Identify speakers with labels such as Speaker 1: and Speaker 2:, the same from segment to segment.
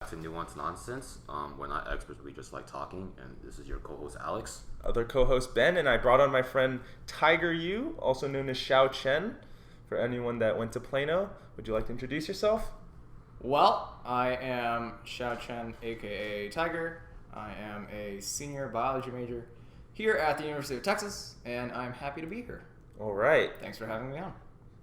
Speaker 1: to Nuanced Nonsense. We're not experts, we just like talking, and this is your co-host Alex.
Speaker 2: Other co-host Ben, and I brought on my friend Tiger Yu, also known as Xiao Chen. For anyone that went to Plano, would you like to introduce yourself?
Speaker 3: Well, I am Xiao Chen, aka Tiger. I am a senior biology major here at the University of Texas, and I'm happy to be here.
Speaker 2: All right.
Speaker 3: Thanks for having me on.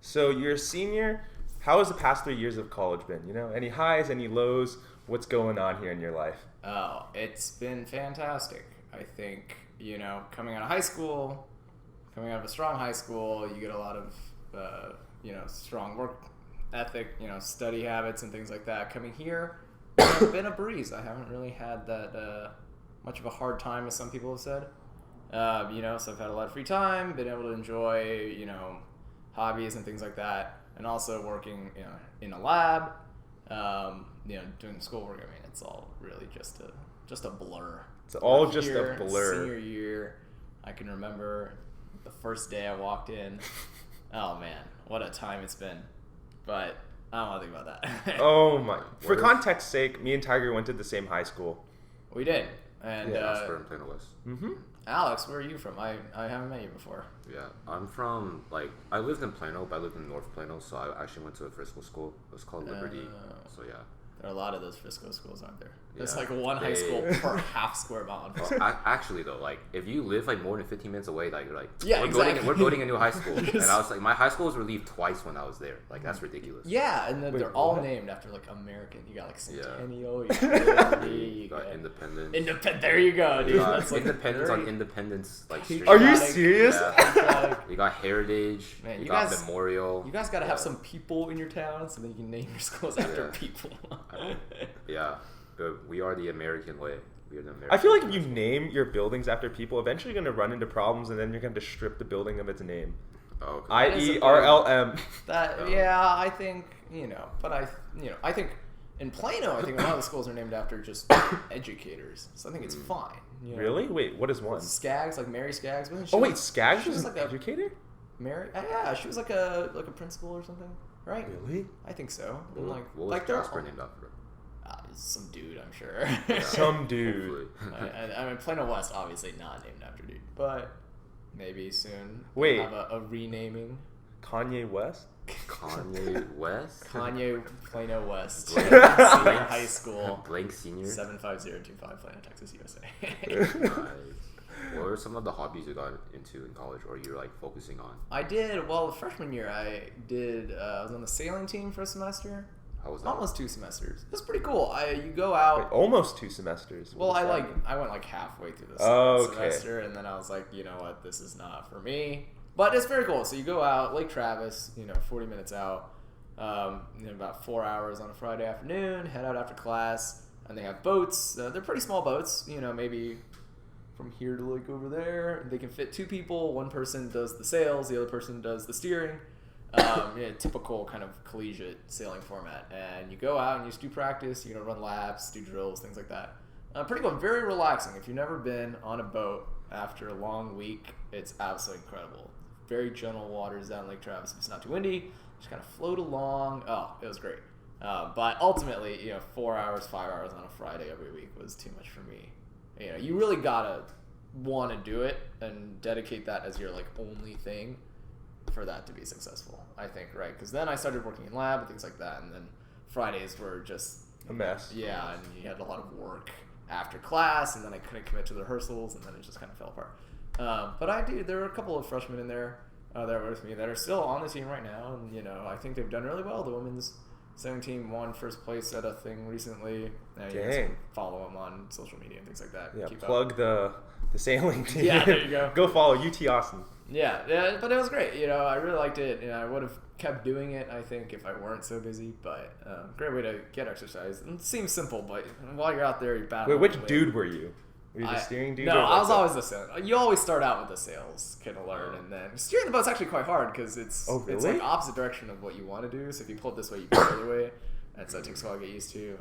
Speaker 2: So you're a senior. How has the past 3 years of college been? You know, any highs, any lows? What's going on here in your life?
Speaker 3: Oh, it's been fantastic. I think, coming out of high school, coming out of a strong high school, you get a lot of, strong work ethic, study habits and things like that. Coming here, it's been a breeze. I haven't really had that much of a hard time, as some people have said. So I've had a lot of free time, been able to enjoy, hobbies and things like that. And also working, in a lab, doing schoolwork. I mean, it's all really just a blur.
Speaker 2: It's all just a blur.
Speaker 3: Senior year, I can remember the first day I walked in. Oh man, what a time it's been. But I don't want to think about that.
Speaker 2: Oh my! For context's sake, me and Tiger went to the same high school.
Speaker 3: We did. And
Speaker 1: That's where I'm Plano West.
Speaker 2: Mm-hmm.
Speaker 3: Alex, where are you from? I haven't met you before.
Speaker 1: Yeah, I'm from, I lived in Plano, but I lived in North Plano, so I actually went to a Frisco school. It was called Liberty, so yeah.
Speaker 3: There are a lot of those Frisco schools, aren't there? There's
Speaker 1: Yeah.
Speaker 3: one high school per half square mile.
Speaker 1: Actually, though, if you live, more than 15 minutes away, you're like,
Speaker 3: yeah,
Speaker 1: we're building a new high school. And I was like, my high school was relieved twice when I was there. That's ridiculous.
Speaker 3: Yeah, and then
Speaker 2: Wait,
Speaker 3: they're all
Speaker 2: what?
Speaker 3: named after, American. You got, Centennial, you
Speaker 1: Yeah.
Speaker 3: got Liberty,
Speaker 1: You got Independence.
Speaker 3: There you go, dude.
Speaker 1: You got
Speaker 3: That's
Speaker 1: Independence
Speaker 3: very
Speaker 1: on Independence, street.
Speaker 2: Are you
Speaker 3: Patriotic.
Speaker 2: serious?
Speaker 1: Yeah. You got Heritage.
Speaker 3: Man,
Speaker 1: you
Speaker 3: you
Speaker 1: got
Speaker 3: guys-
Speaker 1: Memorial.
Speaker 3: You guys got to have some people in your town so then you can name your schools after people.
Speaker 1: Yeah, but we are the American way. We are the American
Speaker 2: I feel like if you
Speaker 1: way.
Speaker 2: name your buildings after people, eventually you're going to run into problems, and then you're going to strip the building of its name.
Speaker 1: Oh, okay.
Speaker 3: That is a
Speaker 2: I.e. RLM.
Speaker 3: I think, but I think in Plano, I think a lot of the schools are named after just educators. So I think it's fine.
Speaker 2: Really? Wait, what is one?
Speaker 3: Skaggs, like Mary Skaggs. Wasn't she
Speaker 2: Oh, wait,
Speaker 3: like-
Speaker 2: Skaggs
Speaker 3: she
Speaker 2: was
Speaker 3: was
Speaker 2: an educator?
Speaker 3: Mary? Yeah, she was like a principal or something, right?
Speaker 2: Really?
Speaker 3: I think so. And
Speaker 1: What was
Speaker 3: they're
Speaker 1: Jasper
Speaker 3: all-
Speaker 1: named after?
Speaker 3: some dude, I'm sure.
Speaker 1: Yeah,
Speaker 2: Some dude.
Speaker 1: hopefully.
Speaker 3: I mean, Plano West, obviously not named after dude, but maybe soon.
Speaker 2: Wait.
Speaker 3: We'll have a renaming.
Speaker 2: Kanye West?
Speaker 1: Kanye West?
Speaker 3: Kanye Plano West.
Speaker 1: Blank-
Speaker 3: Senior
Speaker 1: Blank-
Speaker 3: High School.
Speaker 1: Blank Senior?
Speaker 3: 75025 Plano, Texas, USA.
Speaker 1: Nice. What were some of the hobbies you got into in college, or you're focusing on?
Speaker 3: I did, well, freshman year, I was on the sailing team for a semester.
Speaker 1: How was that?
Speaker 3: Almost 2 semesters. It was pretty cool. You go out.
Speaker 2: Wait, almost 2 semesters. What
Speaker 3: Well,
Speaker 2: does
Speaker 3: I
Speaker 2: that mean?
Speaker 3: went halfway through the
Speaker 2: Okay.
Speaker 3: semester, and then I was like, you know what, this is not for me. But it's very cool. So you go out, Lake Travis, 40 minutes out, about 4 hours on a Friday afternoon, head out after class, and they have boats. They're pretty small boats, maybe from here to over there. They can fit 2 people. One person does the sails, the other person does the steering. Typical kind of collegiate sailing format. And you go out and you just do practice, run laps, do drills, things like that. Pretty cool, very relaxing. If you've never been on a boat after a long week, it's absolutely incredible. Very gentle waters down Lake Travis. If it's not too windy, just kind of float along. Oh, it was great. But ultimately, 4 hours, 5 hours on a Friday every week was too much for me. You really gotta want to do it and dedicate that as your only thing for that to be successful, I think, right? Because then I started working in lab and things like that, and then Fridays were just
Speaker 2: A mess.
Speaker 3: Yeah, and you had a lot of work after class, and then I couldn't commit to the rehearsals, and then it just kind of fell apart. But there were a couple of freshmen in there that were with me that are still on the team right now, and I think they've done really well. The women's sailing team won first place at a thing recently. And you guys
Speaker 2: Dang.
Speaker 3: can follow them on social media and things like that.
Speaker 2: Yeah,
Speaker 3: Keep up.
Speaker 2: plug the sailing team.
Speaker 3: Yeah, there you go.
Speaker 2: Go follow UT Austin.
Speaker 3: Yeah, but it was great. I really liked it, and I would have kept doing it, I think, if I weren't so busy. But great way to get exercise. And it seems simple, but while you're out there, you're battling.
Speaker 2: Wait, which
Speaker 3: with-
Speaker 2: dude were you? Were you the steering dude?
Speaker 3: No,
Speaker 2: or
Speaker 3: I was
Speaker 2: the-
Speaker 3: always the sail. You always start out with the sails, kind of learn, and then steering the boat's actually quite hard because it's
Speaker 2: Oh,
Speaker 3: it's
Speaker 2: really?
Speaker 3: opposite direction of what you want to do. So if you pull it this way, you pull it the other way, and so it takes a while to get used to.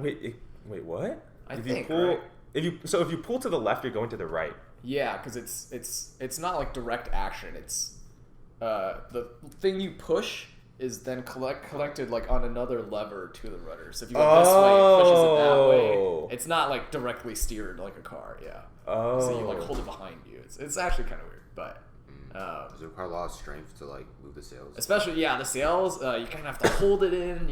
Speaker 2: Wait, what?
Speaker 3: I
Speaker 2: if
Speaker 3: think,
Speaker 2: you pull,
Speaker 3: right?
Speaker 2: if you pull to the left, you're going to the right.
Speaker 3: Yeah, because it's not like direct action. It's the thing you push is then collected on another lever to the rudder. So if you go this way, it pushes it that way. It's not like directly steered like a car. Yeah.
Speaker 2: Oh.
Speaker 3: So you like hold it behind you. It's actually kind of weird, but.
Speaker 1: Does it require a lot of strength to like move the sails?
Speaker 3: Especially, yeah, the sails. You kind of have to hold it in,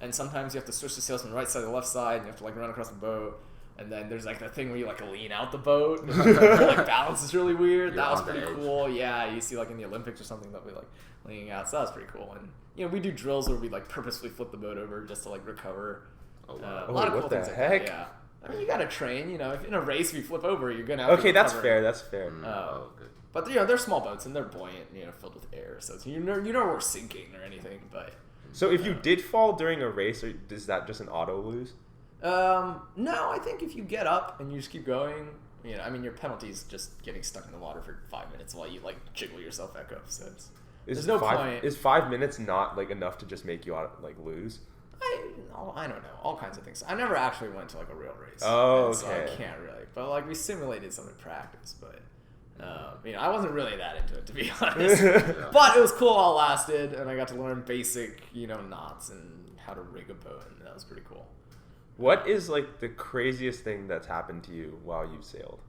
Speaker 3: and sometimes you have to switch the sails from the right side to the left side, and you have to like run across the boat. And then there's like the thing where you like lean out the boat. And, like balance is really weird.
Speaker 1: You're
Speaker 3: that was
Speaker 1: on the
Speaker 3: pretty
Speaker 1: edge.
Speaker 3: cool. Yeah, you see like in the Olympics or something they'll be like leaning out. So that was pretty cool. And we do drills where we like purposefully flip the boat over just to like recover.
Speaker 1: Oh, wow.
Speaker 3: A lot of
Speaker 2: what
Speaker 3: cool
Speaker 2: the
Speaker 3: things like
Speaker 2: heck?
Speaker 3: that. Yeah. I mean, you gotta train. If in a race if you flip over, you're gonna have to
Speaker 2: Okay, that's
Speaker 3: recover.
Speaker 2: fair. That's fair.
Speaker 1: Okay.
Speaker 3: But they're small boats and they're buoyant, filled with air. So you know we're sinking or anything. But
Speaker 2: So if you did fall during a race, is that just an auto lose?
Speaker 3: no, I think if you get up and you just keep going, your penalty is just getting stuck in the water for 5 minutes while you like jiggle yourself back up. So there's no point.
Speaker 2: Is 5 minutes not like enough to just make you like lose?
Speaker 3: I don't know, all kinds of things. I never actually went to like a real race.
Speaker 2: Oh,
Speaker 3: and so I
Speaker 2: okay.
Speaker 3: can't really. But like we simulated some in practice, but I wasn't really that into it to be honest.
Speaker 1: Yeah.
Speaker 3: But it was cool while it lasted, and I got to learn basic knots and how to rig a boat, and that was pretty cool.
Speaker 2: What is like the craziest thing that's happened to you while you've sailed?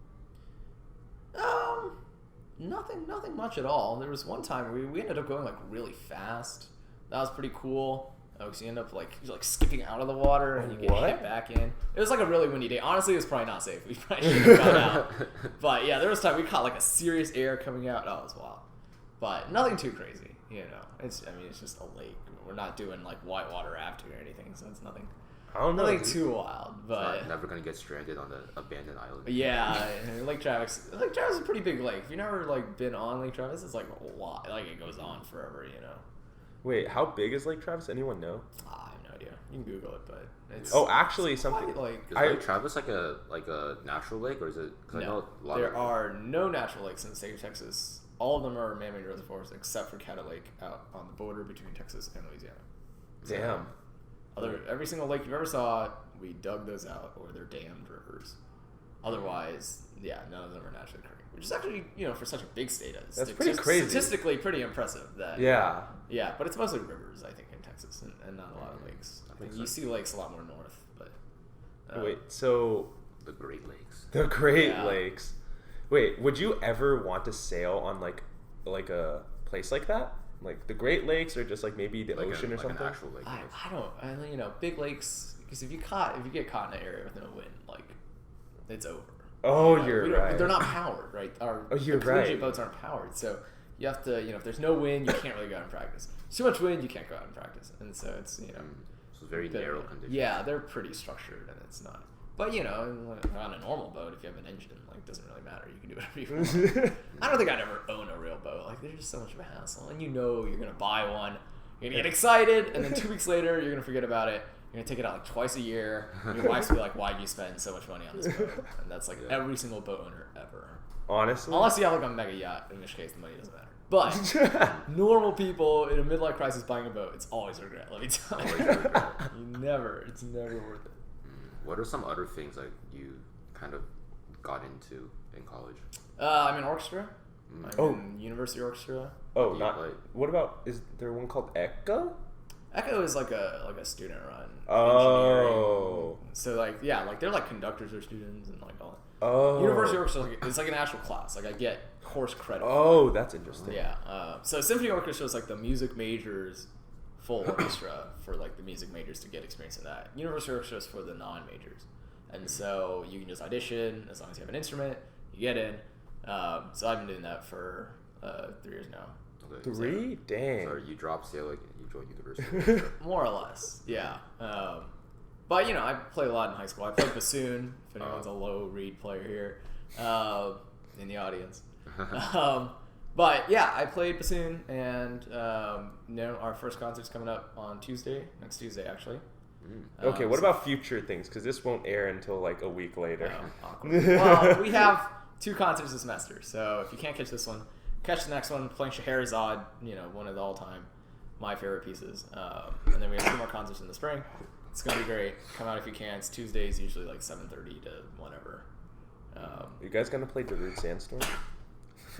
Speaker 3: Nothing much at all. There was one time we ended up going like really fast. That was pretty cool. Because you end up like skipping out of the water and you get hit back in. It was like a really windy day. Honestly, it was probably not safe. We probably should have gone out. But yeah, there was time we caught like a serious air coming out. Oh, it was wild. But nothing too crazy. It's just a lake. We're not doing like whitewater rafting or anything, so it's nothing.
Speaker 2: I don't know.
Speaker 3: Nothing too wild, but
Speaker 1: Never gonna get stranded on the abandoned island.
Speaker 3: yeah, Lake Travis. Lake Travis is a pretty big lake. If you've never like been on Lake Travis, it's like a lot. Like it goes on forever.
Speaker 2: Wait, how big is Lake Travis? Anyone know?
Speaker 3: I have no idea. You can Google it, but it's
Speaker 2: actually,
Speaker 3: it's
Speaker 2: something
Speaker 3: quite, like
Speaker 1: Is Lake Travis like a natural lake, or is it? Because I know a lot
Speaker 3: there
Speaker 1: of
Speaker 3: are no natural lakes in the state of Texas. All of them are man-made reservoirs, except for Caddo Lake out on the border between Texas and Louisiana.
Speaker 2: Damn.
Speaker 3: Every single lake you ever saw, we dug those out, or they're dammed rivers. Otherwise, yeah, none of them are naturally occurring. Which is actually, for such a big state,
Speaker 2: That's pretty crazy.
Speaker 3: Statistically, pretty impressive. That
Speaker 2: Yeah.
Speaker 3: yeah, but it's mostly rivers, I think, in Texas, and not a lot of lakes. I think you see lakes a lot more north, but
Speaker 2: Wait, so
Speaker 1: the Great Lakes.
Speaker 2: the Great
Speaker 3: Yeah.
Speaker 2: Lakes. Wait, would you ever want to sail on like a place like that? Like the Great Lakes, or just like maybe the ocean or
Speaker 1: like
Speaker 2: something?
Speaker 1: An actual lake.
Speaker 3: I don't, big lakes, because if you get caught in an area with no wind, like it's over.
Speaker 2: Oh, you're right.
Speaker 3: They're not powered, right?
Speaker 2: You're
Speaker 3: the collegiate
Speaker 2: right.
Speaker 3: boats aren't powered, so you have to, if there's no wind, you can't really go out and practice. Too much wind, you can't go out and practice, and so it's
Speaker 1: So it's very
Speaker 3: bit-
Speaker 1: narrow conditions.
Speaker 3: Yeah, they're pretty structured, and it's not. But on a normal boat, if you have an engine, like it doesn't really matter. You can do whatever you want. I don't think I'd ever own a real boat. Like they're just so much of a hassle, and you're gonna buy one, you're gonna get excited, and then 2 weeks later you're gonna forget about it. You're gonna take it out like twice a year. And your wife's gonna be like, "Why'd you spend so much money on this boat?" And that's like every single boat owner ever.
Speaker 2: Honestly,
Speaker 3: Unless you have like a mega yacht, in which case the money doesn't matter. But normal people in a midlife crisis buying a boat, it's always a regret. Let me tell
Speaker 1: Always
Speaker 3: you,
Speaker 1: a regret.
Speaker 3: it's never worth it.
Speaker 1: What are some other things like you kind of got into in college?
Speaker 3: I'm in orchestra.
Speaker 2: Oh.
Speaker 3: I'm in university orchestra.
Speaker 2: oh,
Speaker 1: you
Speaker 2: not.
Speaker 1: play?
Speaker 2: What about? Is there one called Echo?
Speaker 3: Echo is like a student run.
Speaker 2: Oh.
Speaker 3: So they're like conductors or students and like all that.
Speaker 2: Oh.
Speaker 3: University orchestra is like an actual class. Like I get course credit.
Speaker 2: Oh, that's interesting.
Speaker 3: Yeah. So symphony orchestra is like the music majors full orchestra for like the music majors to get experience in that. University orchestra is for the non-majors, and so you can just audition as long as you have an instrument, you get in. So I've been doing that for 3 years now.
Speaker 1: Okay,
Speaker 2: 3? Dang.
Speaker 1: So you dropped sail, like you joined university.
Speaker 3: More or less, yeah. But I played a lot in high school. I played bassoon. If anyone's a low reed player here in the audience. But yeah, I played bassoon, and our first concert's coming up on next Tuesday actually.
Speaker 2: Okay, what about future things? Because this won't air until like a week later.
Speaker 3: Awkward. Well, we have 2 concerts this semester, so if you can't catch this one, catch the next one. Playing Scheherazade, one of the all-time my favorite pieces, and then we have 2 more concerts in the spring. It's gonna be great. Come out if you can. It's Tuesdays, usually like 7:30 to whenever.
Speaker 2: You guys gonna play Darude Sandstorm?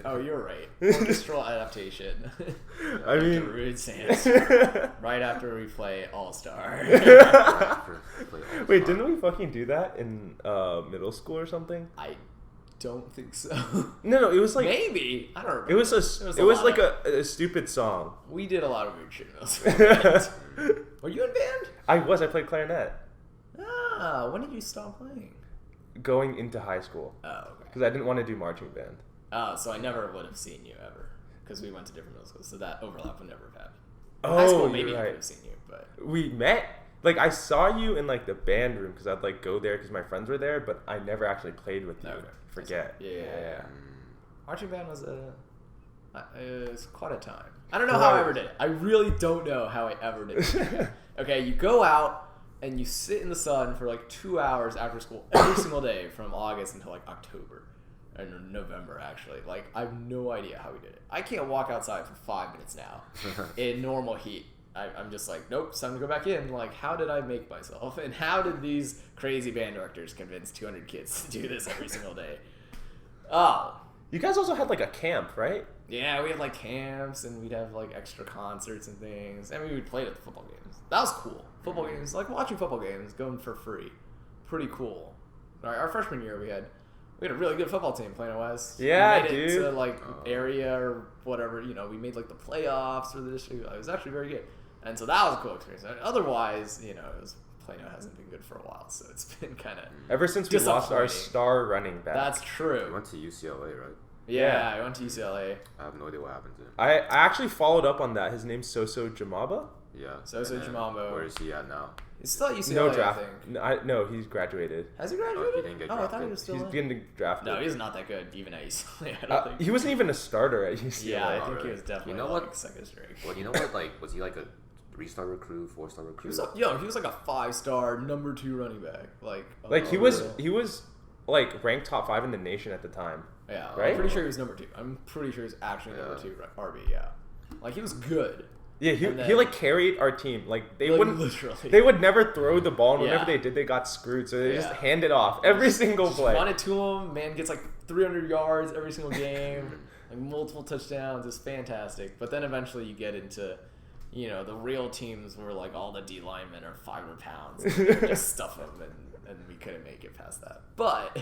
Speaker 3: Oh, you're right. Orchestral adaptation.
Speaker 2: I mean,
Speaker 3: Rude Sands. Right after we play All Star.
Speaker 2: Wait, didn't we fucking do that in middle school or something?
Speaker 3: I don't think so.
Speaker 2: No, it was like
Speaker 3: maybe. I don't remember.
Speaker 2: it was like a stupid song.
Speaker 3: We did a lot of weird shit in middle school. Were you in band?
Speaker 2: I played clarinet.
Speaker 3: Ah, when did you stop playing?
Speaker 2: Going into high school.
Speaker 3: Oh, okay.
Speaker 2: Because I didn't want to do marching band.
Speaker 3: Oh, so I never would have seen you ever. Because we went to different middle schools, so that overlap would never have happened. In high school, maybe I would have seen you, but...
Speaker 2: We met... Like, I saw you in, like, the band room, because I'd, like, go there because my friends were there, but I never actually played with you.
Speaker 3: Okay.
Speaker 2: Forget.
Speaker 3: Yeah. Marching band was it was quite a time. I don't know how I ever did it. I really don't know how I ever did it. Okay, you go out and you sit in the sun for like 2 hours after school every single day from August until like October. Or November, actually. Like, I have no idea how we did it. I can't walk outside for 5 minutes now in normal heat. I'm just like, nope, it's time to go back in. Like, how did I make myself? And how did these crazy band directors convince 200 kids to do this every single day? Oh.
Speaker 2: You guys also had, like, a camp, right?
Speaker 3: Yeah, we had, like, camps, and we'd have, like, extra concerts and things. And we would play at the football games. That was cool. Football games, like, watching football games, going for free. Pretty cool. Our freshman year, we had a really good football team playing West.
Speaker 2: Yeah,
Speaker 3: we made
Speaker 2: dude.
Speaker 3: it to, like, area or whatever. You know, we made, like, the playoffs for the district. It was actually very good. And so that was a cool experience. Otherwise, you know, Plano hasn't been good for a while, so it's been kind of
Speaker 2: ever since we lost our star running back.
Speaker 3: That's true.
Speaker 1: You went to UCLA, right?
Speaker 3: Yeah, I went to UCLA.
Speaker 1: I have no idea what happened to him.
Speaker 2: I actually followed up on that. His name's Soso Jamaba.
Speaker 1: Yeah.
Speaker 3: Soso Jamambo.
Speaker 1: Where is he at now?
Speaker 3: He's still at UCLA,
Speaker 2: No draft.
Speaker 3: I think.
Speaker 2: No, he's graduated.
Speaker 3: Has he graduated?
Speaker 1: He didn't get
Speaker 3: I
Speaker 1: drafted.
Speaker 3: thought he was still
Speaker 2: He's
Speaker 3: in.
Speaker 2: getting drafted.
Speaker 3: No, he's not that good, even at UCLA. I don't think
Speaker 2: He wasn't even a starter at UCLA.
Speaker 3: Yeah, I think
Speaker 1: Alright.
Speaker 3: he was definitely
Speaker 1: You know
Speaker 3: like
Speaker 1: what?
Speaker 3: second string.
Speaker 1: Well, you know what? Like, was he like a 3-star recruit, 4-star recruit?
Speaker 3: He was like a 5-star number 2 running back.
Speaker 2: He was like ranked top 5 in the nation at the time.
Speaker 3: Yeah,
Speaker 2: right?
Speaker 3: I'm pretty sure he was number 2. I'm pretty sure he's actually number 2 RB. Yeah, like he was good.
Speaker 2: Yeah, he like carried our team. Like they wouldn't
Speaker 3: literally.
Speaker 2: They would never throw the ball, and whenever
Speaker 3: Yeah.
Speaker 2: they did, they got screwed. So they just
Speaker 3: Yeah.
Speaker 2: hand it off every single play.
Speaker 3: Run it to him. Man gets like 300 yards every single game, like multiple touchdowns. It's fantastic. But then eventually you get into, you know, the real teams where like all the D linemen are 500 pounds. And you just stuff them, and we couldn't make it past that. But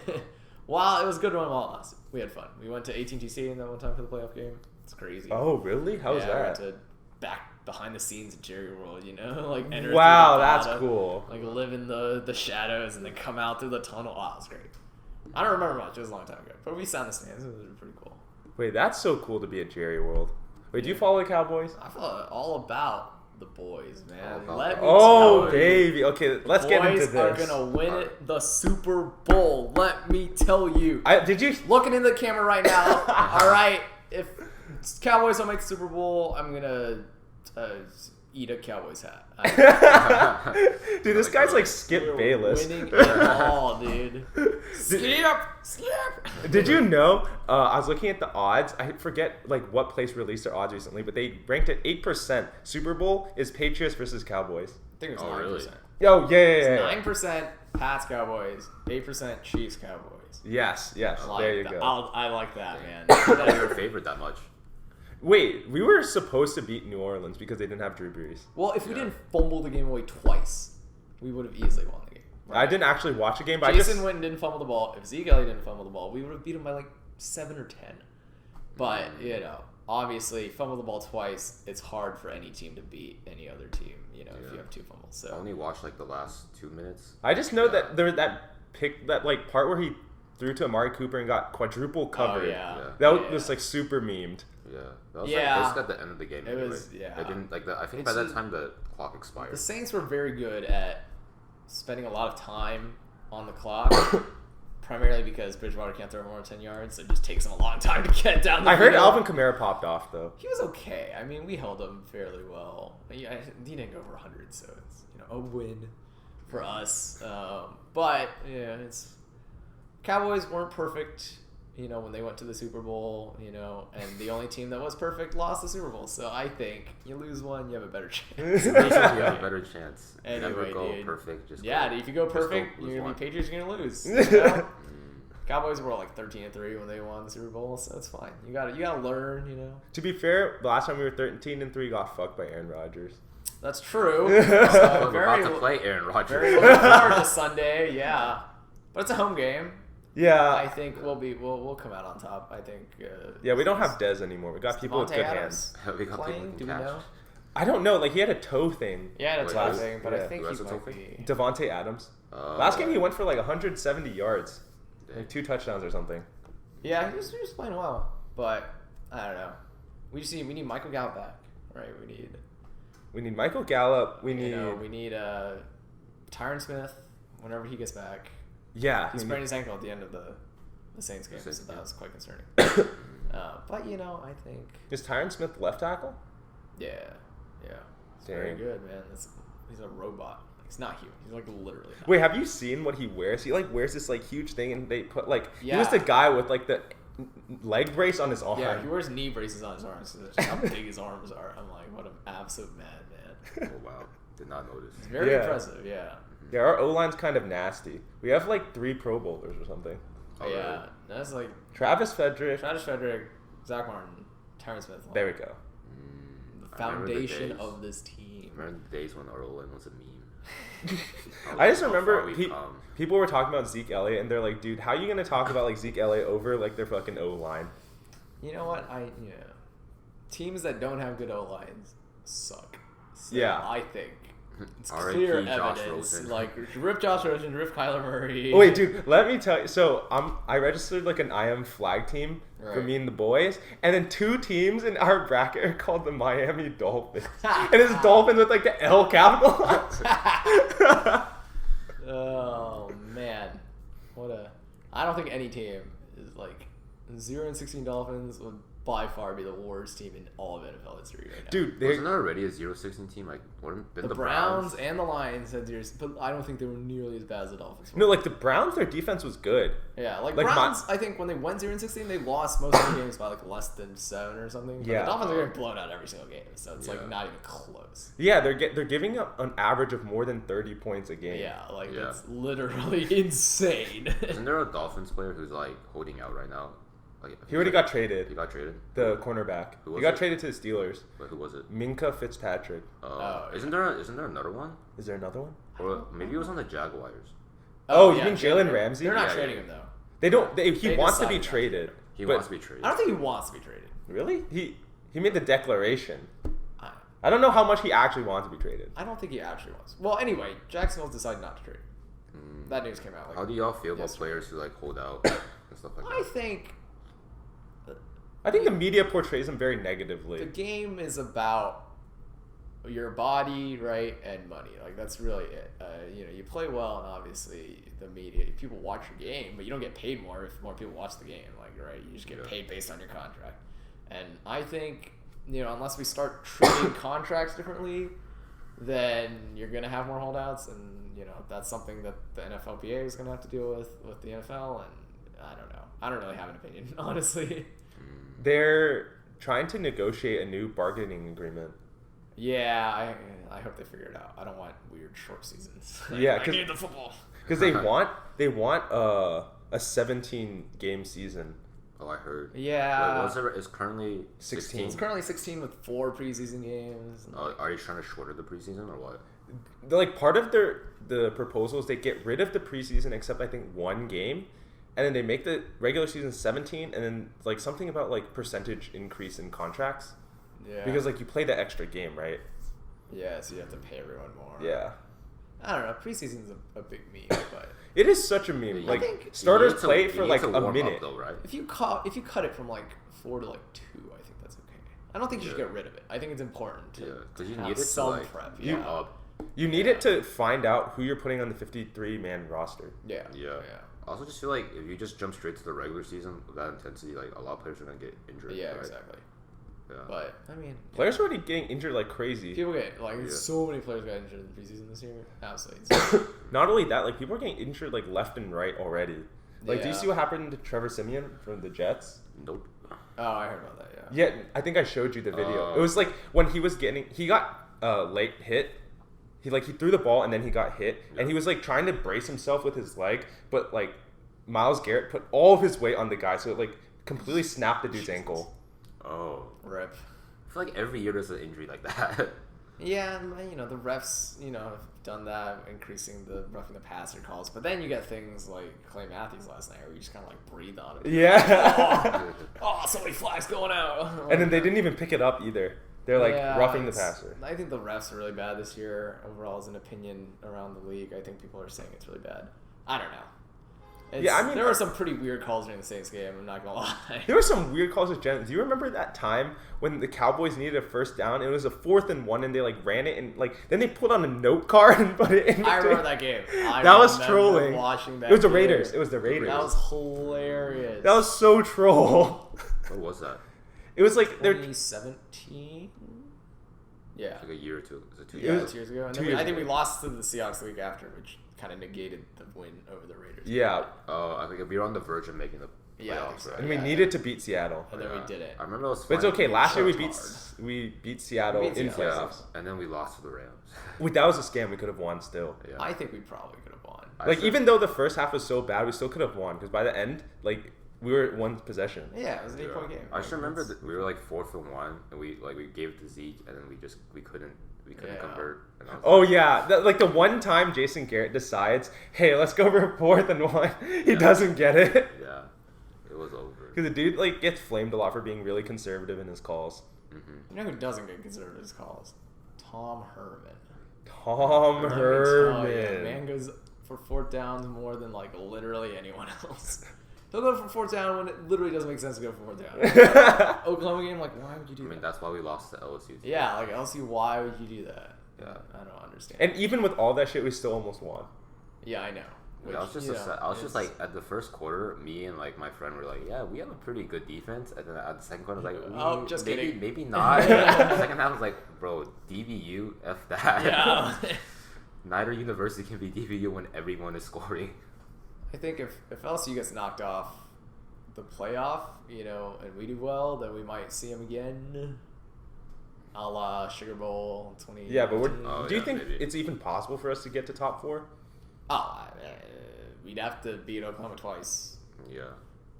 Speaker 3: while it was good run while it lasted, we had fun. We went to AT&T Stadium that one time for the playoff game. It's crazy.
Speaker 2: Oh, really? How was
Speaker 3: We went
Speaker 2: that?
Speaker 3: to back behind the scenes at Jerry World, you know, like enter
Speaker 2: Wow,
Speaker 3: through the
Speaker 2: that's
Speaker 3: bottom,
Speaker 2: cool.
Speaker 3: like live in the shadows and then come out through the tunnel. Wow, it was great. I don't remember much; it was a long time ago, but we sat in the stands. It was pretty cool.
Speaker 2: Wait, that's so cool to be at Jerry World. Wait, do you follow the Cowboys?
Speaker 3: I felt all about the boys, man.
Speaker 1: All about
Speaker 3: Let
Speaker 1: the
Speaker 3: me
Speaker 2: Oh,
Speaker 3: tell you,
Speaker 2: baby. Okay, let's get into
Speaker 3: boys are
Speaker 2: this.
Speaker 3: gonna win it, the Super Bowl. Let me tell you.
Speaker 2: Did you?
Speaker 3: Looking in the camera right now. All right, if Cowboys don't make the Super Bowl, I'm gonna eat a Cowboys hat.
Speaker 2: Dude, this guy's like Skip Bayless.
Speaker 3: Winning it all, dude. Skip.
Speaker 2: Did you know? I was looking at the odds. I forget like what place released their odds recently, but they ranked it 8%. Super Bowl is Patriots versus Cowboys.
Speaker 3: I think it was
Speaker 1: Oh,
Speaker 3: 9%.
Speaker 1: really?
Speaker 2: Oh yeah.
Speaker 3: 9% Pats Cowboys, 8% Chiefs Cowboys.
Speaker 2: Yes.
Speaker 3: Like
Speaker 2: There you
Speaker 3: that.
Speaker 2: go.
Speaker 3: I like that, man.
Speaker 1: I thought you were favored that much.
Speaker 2: Wait, we were supposed to beat New Orleans because they didn't have Drew Brees.
Speaker 3: Well, if we didn't fumble the game away twice, we would have easily won the game.
Speaker 2: I didn't actually watch a game, but
Speaker 3: Jason Witten didn't fumble the ball. If Zeke Elliott didn't fumble the ball, we would have beat him by like 7 or 10. But, you know, obviously, fumble the ball twice, it's hard for any team to beat any other team, you know, if you have 2 fumbles.
Speaker 1: I
Speaker 3: So
Speaker 1: only watched like the last 2 minutes.
Speaker 2: I just know that there that pick that like part where he threw to Amari Cooper and got quadruple covered.
Speaker 3: yeah.
Speaker 2: That was like super memed.
Speaker 1: Yeah, that was
Speaker 3: Yeah.
Speaker 1: like basically at the end of the game.
Speaker 3: It
Speaker 1: Anyway.
Speaker 3: was- yeah.
Speaker 1: It didn't like that. I think
Speaker 3: It's
Speaker 1: by that
Speaker 3: just-
Speaker 1: time the clock expired.
Speaker 3: the Saints were very good at spending a lot of time on the clock. Primarily because Bridgewater can't throw more than 10 yards, so it just takes him a long time to get down the
Speaker 2: I heard
Speaker 3: field.
Speaker 2: Alvin Kamara popped off though.
Speaker 3: He was okay. I mean, we held him fairly well. He didn't go over 100, so it's, you know, a win for us. But yeah, it's Cowboys weren't perfect, you know, when they went to the Super Bowl, you know, and the only team that was perfect lost the Super Bowl. So I think you lose one, you have a better chance.
Speaker 1: You have a better chance.
Speaker 3: Anyway,
Speaker 1: Never go
Speaker 3: dude.
Speaker 1: perfect. Just
Speaker 3: Yeah,
Speaker 1: go,
Speaker 3: if you go
Speaker 1: just go
Speaker 3: perfect,
Speaker 1: lose
Speaker 3: you're
Speaker 1: one.
Speaker 3: gonna be Patriots. You're gonna lose. You know? Cowboys were like 13-3 when they won the Super Bowl, so it's fine. You gotta learn, you know.
Speaker 2: To be fair, the last time we were 13-3, got fucked by Aaron Rodgers.
Speaker 3: That's true.
Speaker 1: We're about to play Aaron Rodgers.
Speaker 3: Very looking forward to Sunday, yeah. But it's a home game.
Speaker 2: Yeah,
Speaker 3: I think we'll come out on top. I think.
Speaker 2: Yeah, we don't have Dez anymore. We got people with good hands.
Speaker 1: We got
Speaker 3: Playing?
Speaker 1: people
Speaker 3: Do
Speaker 1: who
Speaker 3: we
Speaker 1: can catch.
Speaker 3: know?
Speaker 2: I don't know. Like he had a toe thing.
Speaker 3: Yeah, that's
Speaker 1: Wait,
Speaker 3: what
Speaker 1: who-
Speaker 3: thing, but
Speaker 2: yeah,
Speaker 3: I think
Speaker 1: who
Speaker 3: he
Speaker 1: has a
Speaker 3: might
Speaker 1: toe
Speaker 3: be.
Speaker 2: Devontae Adams. Last game he went for like 170 yards, like 2 touchdowns or something.
Speaker 3: Yeah, he was playing well, but I don't know. We need Michael Gallup back, right?
Speaker 2: We need Michael Gallup. We need
Speaker 3: Tyron Smith whenever he gets back.
Speaker 2: yeah.
Speaker 3: He sprained his ankle at the end of the Saints game, so that was quite concerning. But I think
Speaker 2: Is Tyron Smith left tackle?
Speaker 3: yeah, it's very
Speaker 2: Dang.
Speaker 3: good, man. He's a robot. He's not human. He's like literally. Not
Speaker 2: Wait, have you seen what he wears? He like wears this like huge thing, and they put like he was
Speaker 3: Yeah.
Speaker 2: the guy with like the leg brace on his arm.
Speaker 3: Yeah, he wears knee braces on his arms. So that's just how big his arms are. I'm like, what an absolute madman.
Speaker 1: Oh wow, did not notice.
Speaker 3: It's very
Speaker 2: Yeah.
Speaker 3: impressive. Yeah.
Speaker 2: Yeah, our O line's kind of nasty. We have like 3 Pro Bowlers or something.
Speaker 1: Oh,
Speaker 3: Yeah.
Speaker 1: really?
Speaker 3: That's like
Speaker 2: Travis Frederick.
Speaker 3: Travis Frederick, Zach Martin, Tyron Smith. Like,
Speaker 2: There we go.
Speaker 3: the
Speaker 1: I remember the
Speaker 3: foundation
Speaker 1: days.
Speaker 3: of this team.
Speaker 1: Remember the days when our O-line was a meme?
Speaker 2: I just
Speaker 1: How
Speaker 2: remember
Speaker 1: far we've come.
Speaker 2: people were talking about Zeke Elliott, and they're like, "Dude, how are you gonna talk about like Zeke Elliott over like their fucking O line?"
Speaker 3: You know what? Teams that don't have good O lines suck. So
Speaker 2: Yeah.
Speaker 3: I think it's
Speaker 1: R.I.P.
Speaker 3: clear
Speaker 1: Josh
Speaker 3: evidence.
Speaker 1: Rosen.
Speaker 3: Like rip Josh Rosen, rip Kyler Murray.
Speaker 2: Oh, wait, dude, let me tell you. So I registered like an IM flag team for
Speaker 3: Right.
Speaker 2: me and the boys, and then 2 teams in our bracket are called the Miami Dolphins, and it's Dolphins with like the L capitalized.
Speaker 3: Oh man, I don't think any team is like 0-16 Dolphins would by far be the worst team in all of NFL history right now.
Speaker 2: Dude,
Speaker 1: Wasn't there already a 0-16 team? Like, didn't
Speaker 3: the Browns and the Lions had zeros, but I don't think they were nearly as bad as the Dolphins were.
Speaker 2: no, like the Browns, their defense was good.
Speaker 3: Yeah, like
Speaker 2: Like
Speaker 3: Browns, I think when they went 0-16, they lost most of the games by like less than 7 or something. But
Speaker 2: Yeah.
Speaker 3: the Dolphins are getting blown out every single game, so it's like
Speaker 1: Yeah.
Speaker 3: not even close.
Speaker 2: Yeah, they're giving up an average of more than 30 points a game.
Speaker 3: Yeah, like
Speaker 1: Yeah.
Speaker 3: it's literally insane.
Speaker 1: Isn't there a Dolphins player who's like holding out right now? Like,
Speaker 2: He already got traded.
Speaker 1: He got traded.
Speaker 2: The cornerback.
Speaker 1: Who
Speaker 2: He
Speaker 1: was
Speaker 2: got
Speaker 1: it?
Speaker 2: traded to the Steelers.
Speaker 1: Wait, who was it?
Speaker 2: Minka Fitzpatrick.
Speaker 3: Oh,
Speaker 1: Isn't there another one?
Speaker 2: Is there another one?
Speaker 1: Or maybe it was on the Jaguars.
Speaker 2: Oh, you mean Jalen Ramsey?
Speaker 3: They're not
Speaker 1: Yeah,
Speaker 3: trading
Speaker 1: yeah.
Speaker 3: him though.
Speaker 2: They don't. He
Speaker 3: They
Speaker 2: wants to
Speaker 3: decided
Speaker 2: be
Speaker 3: not to.
Speaker 2: traded.
Speaker 1: He
Speaker 2: but-
Speaker 1: wants to be traded.
Speaker 3: I don't think he wants to be traded.
Speaker 2: Really? He made the declaration.
Speaker 3: I,
Speaker 2: I don't know how much he actually wants to be traded.
Speaker 3: I don't think he actually wants. Well, anyway, Jacksonville's decided not to trade. That news came out. Like,
Speaker 1: How do y'all feel about
Speaker 3: yesterday.
Speaker 1: players who like hold out and stuff like
Speaker 3: I
Speaker 1: that?
Speaker 3: think
Speaker 2: I think the media portrays him very
Speaker 3: the
Speaker 2: negatively.
Speaker 3: game is about your body, right, and money. Like that's really it. You play well, and obviously the media, people watch your game, but you don't get paid more if more people watch the game. Like right, you just get paid based on your contract. And I think unless we start treating contracts differently, then you're gonna have more holdouts, and that's something that the NFLPA is gonna have to deal with the NFL. And I don't know. I don't really have an opinion, honestly.
Speaker 2: They're trying to negotiate a new bargaining agreement.
Speaker 3: Yeah, I hope they figure it out. I don't want weird short seasons.
Speaker 2: Yeah,
Speaker 3: I
Speaker 2: 'cause-
Speaker 3: need the football.
Speaker 2: Because they want a 17 game season.
Speaker 1: Oh, I heard.
Speaker 3: Yeah.
Speaker 1: Wait, what's it? It's currently
Speaker 2: 16.
Speaker 3: It's currently 16 with 4 preseason games.
Speaker 1: Are you trying to shorter the preseason or what?
Speaker 2: They're like part of the proposals, they get rid of the preseason except I think 1 game, and then they make the regular season 17, and then like something about like percentage increase in contracts
Speaker 3: Yeah.
Speaker 2: because like you play the extra game, right?
Speaker 3: Yeah, so you have to pay everyone more.
Speaker 2: Yeah.
Speaker 3: I don't know. Preseason's a big meme, but
Speaker 2: It is such a meme.
Speaker 1: Yeah,
Speaker 2: Like
Speaker 3: think-
Speaker 2: starters
Speaker 1: You need to-
Speaker 2: play
Speaker 1: you
Speaker 2: for
Speaker 1: need
Speaker 2: like
Speaker 1: to
Speaker 2: a
Speaker 1: warm up,
Speaker 2: minute.
Speaker 1: though, right?
Speaker 3: if you cut it from like 4 to like 2, I think that's okay. I don't think you should
Speaker 1: Yeah.
Speaker 3: get rid of it. I think it's important to
Speaker 1: Yeah, because you
Speaker 3: have
Speaker 1: need it to
Speaker 3: some
Speaker 1: like
Speaker 3: prep.
Speaker 1: you
Speaker 3: Yeah.
Speaker 1: up.
Speaker 2: You need it to find out who you're putting on the 53-man roster.
Speaker 3: Yeah.
Speaker 1: Yeah. I also just feel like if you just jump straight to the regular season with that intensity, like a lot of players are gonna get injured.
Speaker 3: Yeah,
Speaker 1: right?
Speaker 3: exactly.
Speaker 1: Yeah.
Speaker 3: But I mean,
Speaker 2: Players are already getting injured like crazy.
Speaker 3: people get like
Speaker 1: Yeah.
Speaker 3: so many players got injured in the preseason this year. Absolutely. insane.
Speaker 2: Not only that, like people are getting injured like left and right already. Like, do you
Speaker 3: Yeah.
Speaker 2: see what happened to Trevor Siemian from the Jets?
Speaker 1: Nope.
Speaker 3: Oh, I heard about that. Yeah.
Speaker 2: Yeah, I think I showed you the video.
Speaker 1: Oh.
Speaker 2: It was like when he got late hit. He threw the ball and then he got hit, and he was like trying to brace himself with his leg, but like Myles Garrett put all of his weight on the guy, so it like completely snapped the dude's ankle.
Speaker 1: Oh.
Speaker 3: Rip.
Speaker 1: I feel like every year there's an injury like that.
Speaker 3: Yeah, the refs, have done that, increasing the roughing the passer calls. But then you get things like Clay Matthews last night, where you just kind of like breathe on him.
Speaker 2: Yeah.
Speaker 3: Oh, so many flags going out.
Speaker 2: And then they didn't even pick it up either. They're like roughing the passer.
Speaker 3: I think the refs are really bad this year. Overall, as an opinion around the league, I think people are saying it's really bad. I don't know. There were some pretty weird calls during the Saints game. I'm not gonna lie.
Speaker 2: There were some weird calls with Jennings. Do you remember that time when the Cowboys needed a first down? It was a 4th and 1, and they like ran it, and like then they pulled on a note card and put it in.
Speaker 3: I remember that game.
Speaker 2: That was trolling.
Speaker 3: Watching that.
Speaker 2: It was the Raiders. It was the Raiders.
Speaker 3: That was hilarious.
Speaker 2: That was so troll.
Speaker 1: What was that?
Speaker 2: It was like
Speaker 3: 2017. Yeah.
Speaker 1: Like a year or two. Was it 2
Speaker 2: It
Speaker 1: years?
Speaker 2: was
Speaker 3: 2 years ago. And
Speaker 2: 2
Speaker 3: then
Speaker 2: years
Speaker 3: I think
Speaker 2: ago.
Speaker 3: we lost to the Seahawks the week after, which kind of negated the win over the Raiders.
Speaker 2: Yeah.
Speaker 1: Oh, I think we were on the verge of making the
Speaker 3: Yeah,
Speaker 1: playoffs,
Speaker 3: exactly.
Speaker 1: right?
Speaker 2: And we
Speaker 3: Yeah.
Speaker 2: needed to beat Seattle.
Speaker 3: And then we did it.
Speaker 1: I remember those.
Speaker 2: But it's okay. Last year we
Speaker 3: Hard.
Speaker 2: beat Seattle
Speaker 3: We beat
Speaker 2: in
Speaker 3: Seattle.
Speaker 2: playoffs.
Speaker 1: And then we lost to the Rams.
Speaker 2: That was a scam. We could have won still.
Speaker 1: Yeah.
Speaker 3: I think we probably could have won.
Speaker 2: Like even though the first half was so bad, we still could have won because by the end, like we were one possession.
Speaker 3: Yeah, it was an 8-point game.
Speaker 1: I just remember that we were like 4th and 1, and we gave it to Zeke, and then we couldn't
Speaker 3: Yeah.
Speaker 1: convert. And I was
Speaker 2: Oh
Speaker 1: like,
Speaker 2: yeah, like the one time Jason Garrett decides, hey, let's go for 4th and 1, he doesn't get it
Speaker 1: yeah, it was over.
Speaker 2: because the dude like gets flamed a lot for being really conservative in his calls.
Speaker 3: You know who doesn't get conservative his calls? Tom Herman.
Speaker 2: Tom
Speaker 3: Let me tell you,
Speaker 2: Herman.
Speaker 3: man goes for 4th downs more than like literally anyone else. He'll go for 4th down when it literally doesn't make sense to go for 4th down. Oklahoma game, like why would you do
Speaker 1: I mean,
Speaker 3: that?
Speaker 1: that's why we lost to LSU. Too.
Speaker 3: Yeah, like LSU, why would you do that?
Speaker 1: Yeah.
Speaker 3: I don't understand.
Speaker 2: And even with all that shit, we still almost won.
Speaker 3: Yeah, I know.
Speaker 1: I was just like at the first quarter, me and like my friend were like, yeah, we have a pretty good defense, and then at the second quarter, I was like,
Speaker 3: Oh, just kidding.
Speaker 1: maybe not. The second half I was like, bro, DVU, f that.
Speaker 3: Yeah.
Speaker 1: Neither university can be DVU when everyone is scoring.
Speaker 3: I think if LSU gets knocked off the playoff, and we do well, then we might see him again. A la Sugar Bowl 20.
Speaker 2: Yeah, but
Speaker 1: Oh,
Speaker 2: do you
Speaker 1: yeah,
Speaker 2: think
Speaker 1: maybe.
Speaker 2: it's even possible for us to get to top 4?
Speaker 3: We'd have to beat Oklahoma twice,
Speaker 1: Yeah.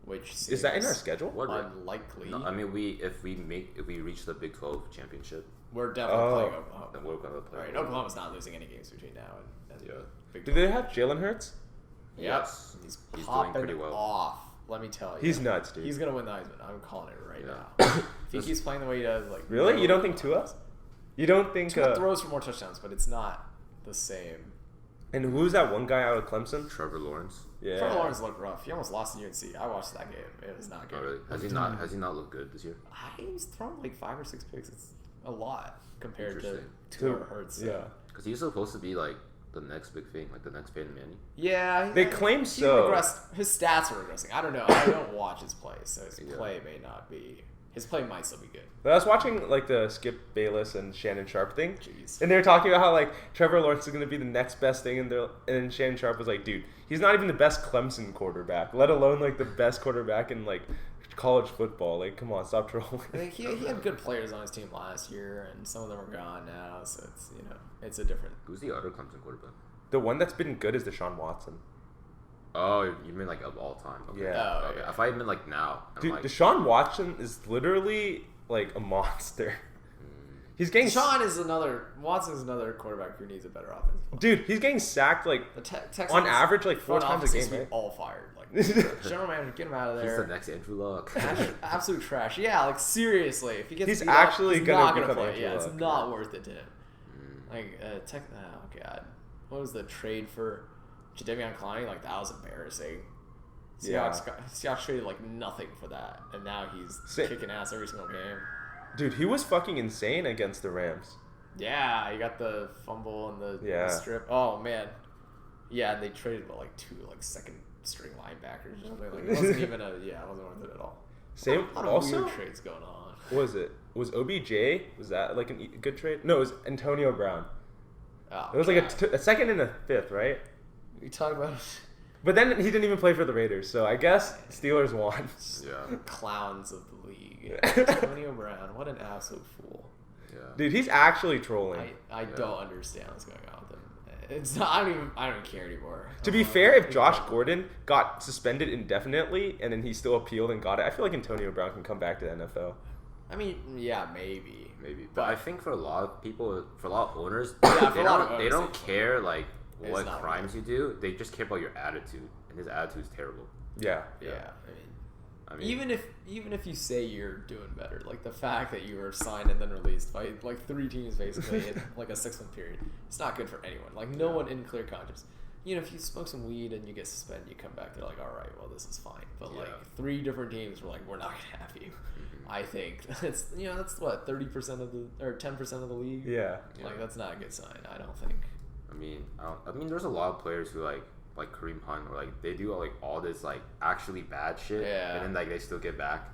Speaker 3: which
Speaker 2: Is that in our
Speaker 3: seems
Speaker 2: schedule?
Speaker 1: What?
Speaker 3: unlikely.
Speaker 1: No, I mean, if we reach the Big 12 championship,
Speaker 3: We're definitely playing
Speaker 1: then
Speaker 3: Oklahoma.
Speaker 1: we're gonna play.
Speaker 3: Right, Oklahoma's not losing any games between now and
Speaker 1: Yeah.
Speaker 3: Big
Speaker 2: Do they have Jalen Hurts?
Speaker 3: Yep.
Speaker 1: Yes.
Speaker 3: He's
Speaker 1: He's doing
Speaker 3: popping
Speaker 1: pretty well.
Speaker 3: off. Let me tell you.
Speaker 2: He's nuts, dude.
Speaker 3: He's gonna win the Heisman. I'm calling it right
Speaker 1: Yeah.
Speaker 3: now. If he keeps playing the way he does, like
Speaker 2: Really? You don't think Tua? You don't think?
Speaker 3: Tua throws for more touchdowns, but it's not the same.
Speaker 2: And who's that one guy out of Clemson?
Speaker 1: Trevor Lawrence.
Speaker 2: Yeah.
Speaker 3: Trevor Lawrence looked rough. He almost lost to UNC. I watched that game. It was not good.
Speaker 1: Oh, really? Has he not looked good this year?
Speaker 3: He's thrown like 5 or 6 picks. It's a lot compared to
Speaker 1: Interesting.
Speaker 3: Tua Hurts.
Speaker 2: Yeah.
Speaker 1: Because he's supposed to be like the next big thing, like the next Peyton Manning.
Speaker 3: Yeah.
Speaker 2: They claim so.
Speaker 3: His stats are regressing. I don't know. I don't watch his play, so his
Speaker 1: Yeah.
Speaker 3: play may not be. His play might still be good.
Speaker 2: But I was watching like the Skip Bayless and Shannon Sharp thing,
Speaker 3: Jeez.
Speaker 2: and they were talking about how like Trevor Lawrence is going to be the next best thing, and then Shannon Sharp was like, dude, he's not even the best Clemson quarterback, let alone like the best quarterback in like college football. Like, come on, stop trolling.
Speaker 3: I think he had good players on his team last year, and some of them are gone now. So it's it's a different.
Speaker 1: Who's the other Clemson quarterback?
Speaker 2: The one that's been good is Deshaun Watson.
Speaker 1: Oh, you mean like of all time? Okay.
Speaker 2: Yeah.
Speaker 1: Okay.
Speaker 3: yeah.
Speaker 1: If I meant like now, I'm
Speaker 2: Dude,
Speaker 1: like,
Speaker 2: Deshaun Watson is literally like a monster. He's getting
Speaker 3: Watson's another quarterback who needs a better offense.
Speaker 2: dude. He's getting sacked like
Speaker 3: The Texans
Speaker 2: on average like 4
Speaker 3: front
Speaker 2: times
Speaker 3: office
Speaker 2: a
Speaker 3: needs
Speaker 2: game.
Speaker 3: to
Speaker 2: Right?
Speaker 3: be all fired. Like general manager, get him out of
Speaker 1: he's the
Speaker 3: there.
Speaker 1: next Andrew Luck.
Speaker 3: Absolute trash. Yeah, like seriously, if he gets
Speaker 2: He's
Speaker 3: beat up,
Speaker 2: actually
Speaker 3: he's
Speaker 2: gonna
Speaker 3: not gonna
Speaker 2: become
Speaker 3: play.
Speaker 2: Andrew
Speaker 3: Yeah, it's
Speaker 2: Luck,
Speaker 3: not worth it to him. Like oh god, what was the trade for Jadeveon Clowney? Like that was embarrassing.
Speaker 2: Yeah.
Speaker 3: Seahawks traded like nothing for that, and now he's kicking ass every single game.
Speaker 2: Dude, he was fucking insane against the Rams.
Speaker 3: Yeah, you got the fumble and the
Speaker 2: Yeah.
Speaker 3: strip. Oh man, yeah, and they traded like 2 like second string linebackers or something. Like it wasn't even it wasn't worth it at all.
Speaker 2: Same.
Speaker 3: A lot of
Speaker 2: Also,
Speaker 3: weird trades going on.
Speaker 2: what was it? Was OBJ? Was that like a good trade? No, it was Antonio Brown.
Speaker 3: Oh,
Speaker 2: It was like
Speaker 3: God.
Speaker 2: a second and a fifth, right?
Speaker 3: We talk about
Speaker 2: But then he didn't even play for the Raiders, so I guess Steelers won.
Speaker 1: Yeah.
Speaker 3: clowns of the league. Antonio Brown, what an absolute fool.
Speaker 1: Yeah.
Speaker 2: Dude, he's actually trolling.
Speaker 3: I don't understand what's going on with him. It's not. I don't care anymore.
Speaker 2: To be fair, if Josh Gordon got suspended indefinitely and then he still appealed and got it, I feel like Antonio Brown can come back to the NFL.
Speaker 3: I mean, yeah, maybe.
Speaker 1: But I think for a lot of people, for a lot of owners, they don't care like what crimes you do. They just care about your attitude, and his attitude is terrible.
Speaker 2: Yeah.
Speaker 3: I mean, even if you say you're doing better, like the fact that you were signed and then released by like 3 teams basically in like a 6-month period, it's not good for anyone. Like no one in clear conscience. You know, if you smoke some weed and you get suspended, you come back, they're like, all right, well, this is fine. But like 3 different teams were like, we're not gonna have you. I think that's what 30% of the or 10% of the league.
Speaker 2: Yeah.
Speaker 3: Like that's not a good sign. I don't think.
Speaker 1: I mean, there's a lot of players who like Kareem Hunt, or like they do like all this like actually bad shit, and then like they still get back.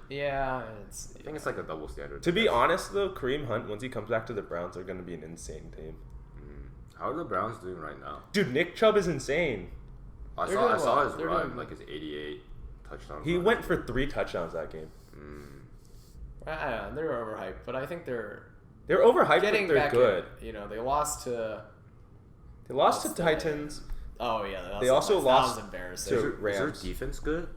Speaker 3: Yeah,
Speaker 1: I think it's like a double standard.
Speaker 2: To be honest though, Kareem Hunt, once he comes back to the Browns, they're gonna be an insane team.
Speaker 1: How are the Browns doing right now?
Speaker 2: Dude, Nick Chubb is insane.
Speaker 1: I saw his run, like his 88 touchdown.
Speaker 2: He went for 3 touchdowns that game.
Speaker 3: I don't know, they're overhyped, but I think they're
Speaker 2: overhyped,
Speaker 3: getting
Speaker 2: but they're good.
Speaker 3: You know, they lost to
Speaker 2: Titans.
Speaker 3: Oh yeah,
Speaker 2: they also lost
Speaker 3: that was embarrassing.
Speaker 2: to Rams.
Speaker 1: Is their defense good?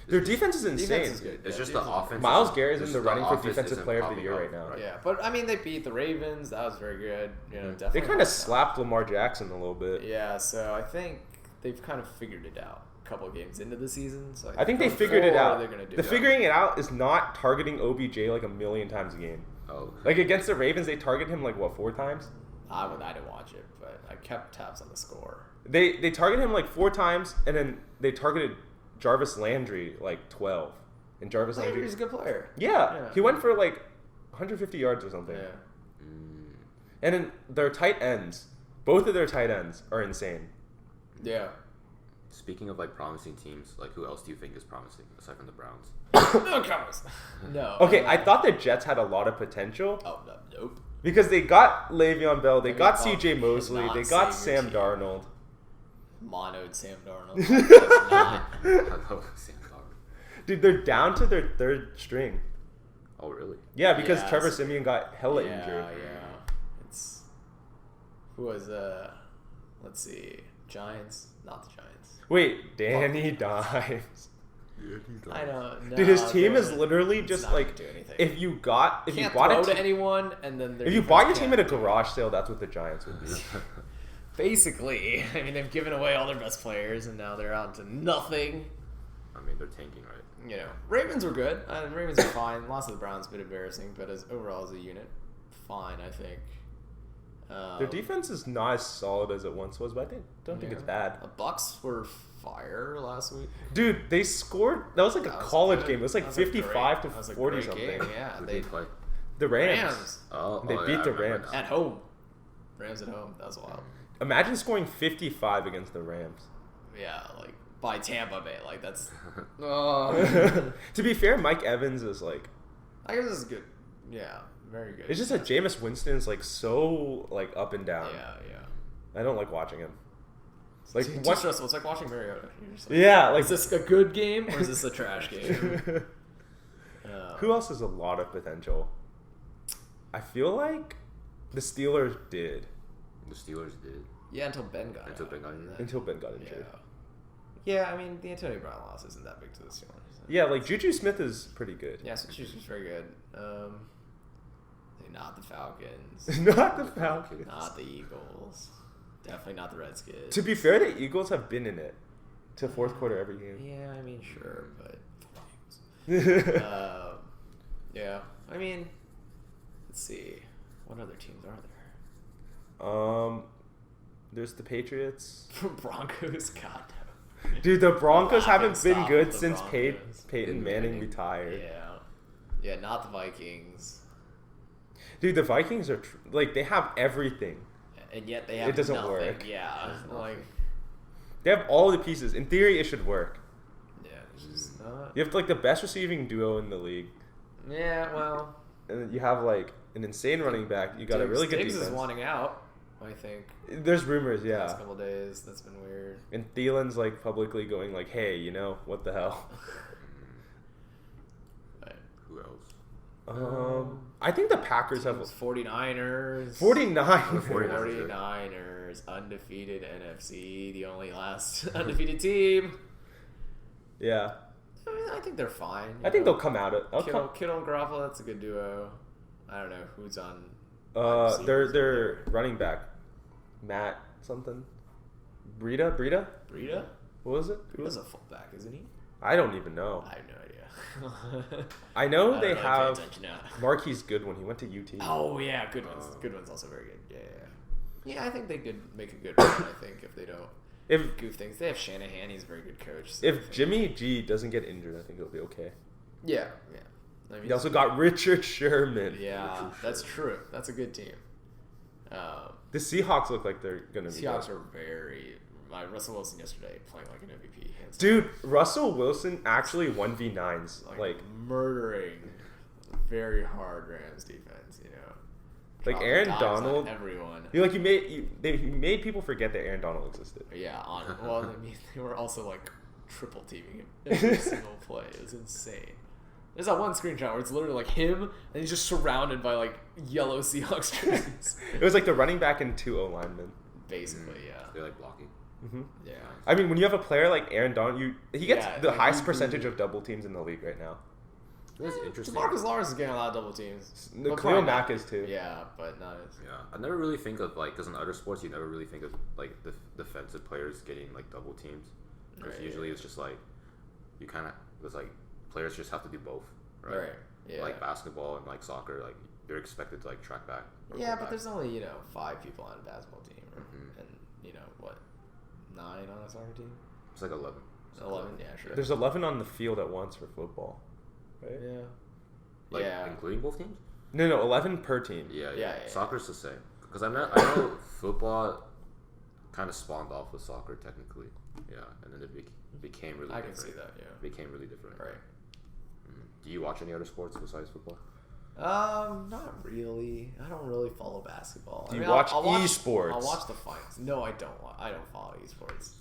Speaker 2: Their defense is insane.
Speaker 3: Defense is good.
Speaker 1: It's just the offense.
Speaker 2: Miles Garrett's in the running for defensive player of the year right now.
Speaker 1: Right?
Speaker 3: Yeah, but I mean, they beat the Ravens. That was very good. You know, definitely.
Speaker 2: They kind of slapped Lamar Jackson a little bit.
Speaker 3: Yeah, so I think they've kind of figured it out a couple of games into the season. So
Speaker 2: I think they figured it out.
Speaker 3: They're gonna do
Speaker 2: figuring it out is not targeting OBJ like a million times a game.
Speaker 1: Oh.
Speaker 2: Like against the Ravens, they target him like what 4 times?
Speaker 3: I didn't watch it, but I kept tabs on the score.
Speaker 2: They targeted him like 4 times, and then they targeted Jarvis Landry like 12. And Jarvis
Speaker 3: Landry's a good player.
Speaker 2: Yeah, he went for like 150 yards or something.
Speaker 3: Yeah.
Speaker 2: And then their tight ends, both of their tight ends are insane.
Speaker 3: Yeah.
Speaker 1: Speaking of like promising teams, like who else do you think is promising aside from the Browns?
Speaker 3: No comments. No.
Speaker 2: Okay, I thought the Jets had a lot of potential.
Speaker 3: Oh no, nope.
Speaker 2: Because they got Le'Veon Bell, they got C.J. Mosley, they got Sam Darnold.
Speaker 3: Monoed Sam Darnold.
Speaker 1: Sam Darnold.
Speaker 2: Dude, they're down to their 3rd string.
Speaker 1: Oh really?
Speaker 2: Yeah, because Trevor Siemian got hella injured.
Speaker 3: Yeah. It's who was let's see, Giants, not the Giants.
Speaker 2: Wait, Danny Dimes.
Speaker 3: I don't know.
Speaker 2: Dude, his team is literally just like
Speaker 3: do anything.
Speaker 2: if you bought
Speaker 3: to anyone and then
Speaker 2: if you bought your team at a garage sale, that's what the Giants would be.
Speaker 3: Basically, I mean they've given away all their best players and now they're on to nothing.
Speaker 1: I mean they're tanking, right?
Speaker 3: You know, Ravens were good. Ravens are fine. Lost to the Browns, a bit embarrassing, but overall as a unit, fine. I think.
Speaker 2: Their defense is not as solid as it once was, but I don't think it's bad.
Speaker 3: The Bucks were fire last week.
Speaker 2: Dude, they scored. That was like a college game. It was like 55 to 40 something.
Speaker 3: Game. Yeah,
Speaker 1: they play
Speaker 2: the Rams.
Speaker 1: They
Speaker 2: beat the Rams
Speaker 3: at home. Rams at home. That was wild.
Speaker 2: Imagine scoring 55 against the Rams.
Speaker 3: Yeah, like by Tampa Bay. Like that's.
Speaker 2: To be fair, Mike Evans is like.
Speaker 3: I guess this is good. Yeah, very good.
Speaker 2: It's just that Jameis Winston's like so like up and down.
Speaker 3: Yeah.
Speaker 2: I don't like watching him. Like
Speaker 3: it's too stressful. It's like watching Mariota.
Speaker 2: Like, yeah, like
Speaker 3: is this a good game or is this a trash game?
Speaker 2: Who else has a lot of potential? I feel like the Steelers did.
Speaker 1: The Steelers did.
Speaker 3: Yeah, until Ben got
Speaker 2: injured.
Speaker 3: Yeah, I mean the Antonio Brown loss isn't that big to the Steelers. So.
Speaker 2: Yeah, like Juju Smith is pretty good.
Speaker 3: Yeah, so Juju's very good. Not the Falcons.
Speaker 2: Not the Falcons.
Speaker 3: Not the Eagles. Definitely not the Redskins.
Speaker 2: To be fair, the Eagles have been in it to 4th quarter every game.
Speaker 3: Yeah, I mean, sure, but yeah, I mean, let's see, what other teams are there?
Speaker 2: There's the Patriots.
Speaker 3: Broncos, God.
Speaker 2: Dude, the Broncos haven't been good since Peyton Manning retired.
Speaker 3: Yeah, not the Vikings.
Speaker 2: Dude, the Vikings are like they have everything.
Speaker 3: And yet they have
Speaker 2: it doesn't
Speaker 3: nothing.
Speaker 2: work.
Speaker 3: Yeah, like
Speaker 2: they have all the pieces. In theory, it should work.
Speaker 3: Yeah, it's just not.
Speaker 2: You have like the best receiving duo in the league.
Speaker 3: Yeah, well.
Speaker 2: And then you have like an insane running back. You got a really good defense.
Speaker 3: Diggs is wanting out, I think.
Speaker 2: There's rumors, yeah.
Speaker 3: Last couple of days, that's been weird.
Speaker 2: And Thielen's like publicly going like, "Hey, you know what the hell?"
Speaker 1: Who else?
Speaker 2: I think the Packers have
Speaker 3: 49ers.
Speaker 2: 49ers.
Speaker 3: Undefeated NFC. The only last undefeated team.
Speaker 2: Yeah.
Speaker 3: I mean, I think they're fine.
Speaker 2: I think they'll come out of
Speaker 3: Kittle and Garoppolo, that's a good duo. I don't know who's on.
Speaker 2: Their running back, Matt something. Breida? What was it?
Speaker 3: He was a fullback, isn't he?
Speaker 2: I don't even know.
Speaker 3: I have no idea.
Speaker 2: I know they
Speaker 3: really
Speaker 2: have
Speaker 3: pay attention now.
Speaker 2: Marquise Goodwin. He went to UT.
Speaker 3: Oh yeah, Goodwin's also very good. Yeah, I think they could make a good run. I think if they don't goof things, they have Shanahan. He's a very good coach. So
Speaker 2: if Jimmy G doesn't get injured, I think it'll be okay.
Speaker 3: Yeah. I mean,
Speaker 2: they also got Richard Sherman.
Speaker 3: Yeah, that's true. That's a good team.
Speaker 2: The Seahawks look like they're gonna be.
Speaker 3: Seahawks are very. Russell Wilson yesterday playing like an MVP.
Speaker 2: Dude, Russell Wilson actually 1v9s. Like
Speaker 3: murdering very hard Rams defense,
Speaker 2: Like Aaron Donald.
Speaker 3: Everyone.
Speaker 2: You made people forget that Aaron Donald existed.
Speaker 3: Yeah, well, I mean, they were also like triple teaming him every single play. It was insane. There's that one screenshot where it's literally like him and he's just surrounded by like yellow Seahawks jerseys.
Speaker 2: It was like the running back and 2 O-linemen.
Speaker 3: Basically, yeah.
Speaker 1: They're like blocking.
Speaker 2: Mm-hmm.
Speaker 3: Yeah.
Speaker 2: I mean, when you have a player like Aaron Donald, he gets the highest percentage of double teams in the league right now.
Speaker 1: That's interesting.
Speaker 3: DeMarcus Lawrence is getting a lot of double teams.
Speaker 2: Khalil Mack is too.
Speaker 3: Yeah, but not as...
Speaker 1: Yeah, I never really think of because in other sports you never really think of like the defensive players getting like double teams. Because usually it's just like you kind of players just have to do both, right?
Speaker 3: Yeah.
Speaker 1: Like basketball and like soccer, like you're expected to like track back.
Speaker 3: Yeah, but there's only 5 people on a basketball team, and 9 on a soccer team.
Speaker 1: It's like 11.
Speaker 3: 11, yeah, sure.
Speaker 2: There's 11 on the field at once for football, right?
Speaker 3: Yeah.
Speaker 1: Including both teams.
Speaker 2: No, 11 per team.
Speaker 1: Yeah. Soccer's the same. Because I know football kind of spawned off with soccer technically. Yeah, and then it became really.
Speaker 3: I
Speaker 1: different.
Speaker 3: can see that. Yeah.
Speaker 1: It became really different.
Speaker 3: Right.
Speaker 1: Do you watch any other sports besides football?
Speaker 3: Not really. I don't really follow basketball.
Speaker 2: Do you watch esports?
Speaker 3: I'll watch the fights. No, I don't. I don't follow esports.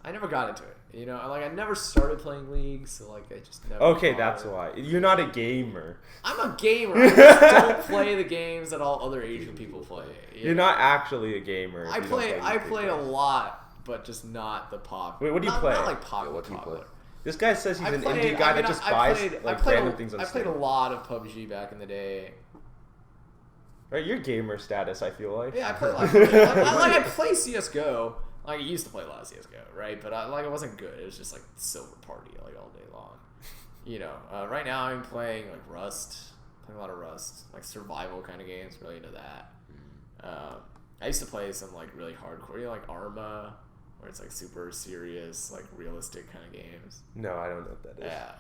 Speaker 3: I never got into it. I never started playing League, so I just never.
Speaker 2: Okay, that's why you're not a gamer.
Speaker 3: I'm a gamer. I just don't play the games that all other Asian people play.
Speaker 2: You're not actually a gamer.
Speaker 3: I play a lot, but just not the pop.
Speaker 2: Wait, what do you play?
Speaker 3: Not like popular.
Speaker 1: What do you play?
Speaker 2: This guy says he's an indie guy that just buys random things on Steam.
Speaker 3: I played a lot of PUBG back in the day.
Speaker 2: Right, your gamer status, I feel like.
Speaker 3: Yeah, I play a lot. I play CS:GO. I used to play a lot of CS:GO, right? But it wasn't good. It was just silver party all day long. Right now I'm playing Rust. Playing a lot of Rust, survival kind of games. Really into that. I used to play some really hardcore, like Arma, where it's super serious, realistic kind of games.
Speaker 2: No, I don't know what that is.
Speaker 3: Yeah,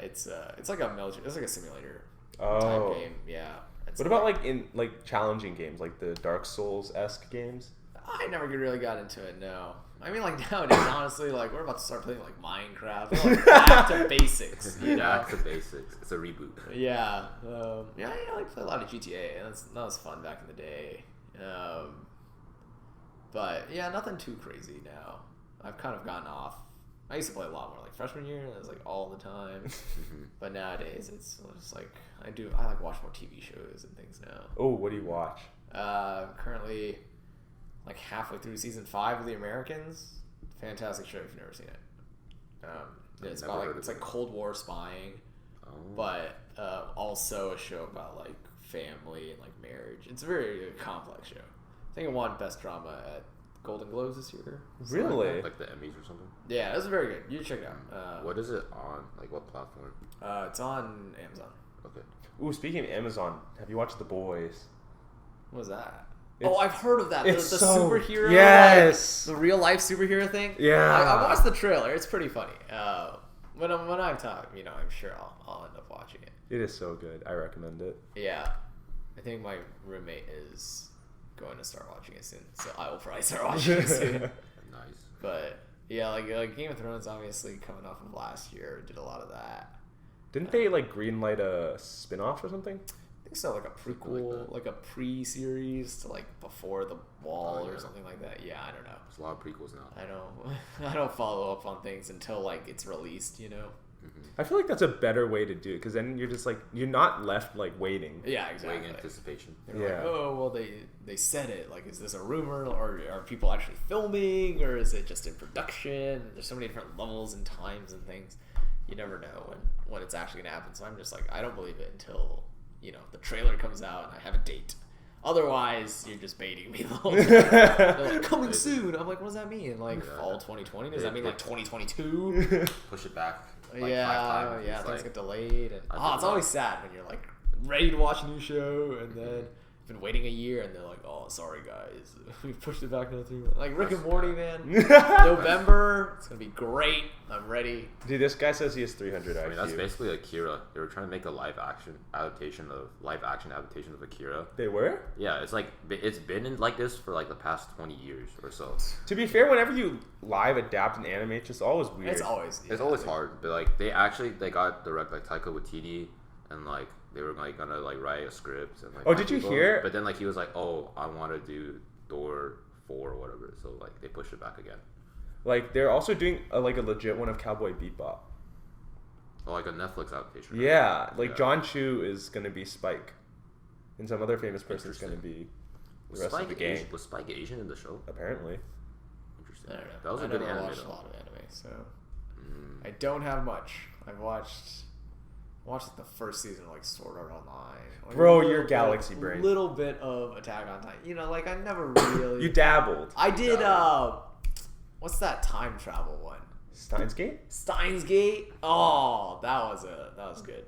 Speaker 3: it's like a military. It's like a simulator
Speaker 2: type
Speaker 3: game. Yeah.
Speaker 2: What about in challenging games, like the Dark Souls-esque games?
Speaker 3: I never really got into it. No. I mean, nowadays, honestly, we're about to start playing Minecraft. We're back to basics,
Speaker 1: Back to basics. It's a reboot.
Speaker 3: Yeah. I play a lot of GTA, and that was fun back in the day. But yeah, nothing too crazy now. I've kind of gotten off. I used to play a lot more freshman year, and it was all the time. But nowadays, it's just I watch more TV shows and things now.
Speaker 2: Oh, what do you watch?
Speaker 3: Currently, halfway through season 5 of The Americans. Fantastic show if you've never seen it. It's about it's Cold War spying, but also a show about family and like marriage. It's a very complex show. I think it won Best Drama at Golden Globes this year.
Speaker 2: Really?
Speaker 1: Like the Emmys or something?
Speaker 3: Yeah, it was very good. You check it out.
Speaker 1: What is it on? Like what platform?
Speaker 3: It's on Amazon.
Speaker 1: Okay.
Speaker 2: Ooh, speaking of Amazon, have you watched The Boys?
Speaker 3: What was that? I've heard of that. The superhero,
Speaker 2: yes,
Speaker 3: the real life superhero thing.
Speaker 2: Yeah,
Speaker 3: I watched the trailer. It's pretty funny. When I have time, I'm sure I'll end up watching it.
Speaker 2: It is so good. I recommend it.
Speaker 3: Yeah, I think my roommate is going to start watching it soon, so I will probably start watching it soon.
Speaker 1: Nice.
Speaker 3: But yeah, like Game of Thrones, obviously coming off of last year, did a lot of that.
Speaker 2: Didn't they greenlight a spin-off or something?
Speaker 3: I think so, like a prequel, like a pre-series to Before the Wall or something like that. Yeah, I don't know.
Speaker 1: There's a lot of prequels now.
Speaker 3: I don't follow up on things until it's released,
Speaker 2: I feel like that's a better way to do it because then you're just like you're not left like waiting.
Speaker 3: Yeah, exactly.
Speaker 1: Waiting anticipation.
Speaker 3: They're like, oh well, they said it. Like, is this a rumor, or are people actually filming, or is it just in production? There's so many different levels and times and things. You never know when it's actually gonna happen. So I'm just like, I don't believe it until the trailer comes out and I have a date. Otherwise, you're just baiting me the whole time. They're like, coming soon. I'm like, what does that mean? Like fall 2020? Does that mean like 2022?
Speaker 1: Push it back. Like 5 times.
Speaker 3: Things get delayed. And, it's always sad when you're like ready to watch a new show and then you've been waiting a year and they're like, oh, sorry guys, we pushed it back another 3 months. Like Rick and Morty, man. November, it's gonna be great. I'm ready.
Speaker 2: Dude, this guy says he has 300 IQ.
Speaker 1: I mean, that's basically Akira. They were trying to make a live action adaptation of Akira.
Speaker 2: They were?
Speaker 1: Yeah, it's been in like this for like the past 20 years or so.
Speaker 2: To be fair, whenever you live adapt and animate, it's just always weird.
Speaker 3: It's always
Speaker 1: hard, but like they got direct like Taika Waititi and like they were like gonna like write a script and like.
Speaker 2: Oh, did you hear?
Speaker 1: But then like he was like, oh, I want to do Thor 4 or whatever, so like they pushed it back again.
Speaker 2: Like they're also doing a legit one of Cowboy Bebop.
Speaker 1: Oh, like a Netflix adaptation. Right?
Speaker 2: Yeah, John Chu is gonna be Spike, and some other famous person is gonna be the rest of the gang.
Speaker 1: Was Spike Asian in the show?
Speaker 2: Apparently.
Speaker 1: Interesting.
Speaker 3: I don't know.
Speaker 1: That was a good anime.
Speaker 3: I watched a lot of anime, so I don't have much. I've watched like the first season of like Sword Art Online. Like
Speaker 2: Bro, you're galaxy brain.
Speaker 3: A little bit of Attack on Titan. Like I never really.
Speaker 2: You dabbled.
Speaker 3: I did. What's that time travel one?
Speaker 2: Steins Gate.
Speaker 3: Steins Gate. Oh, that was good.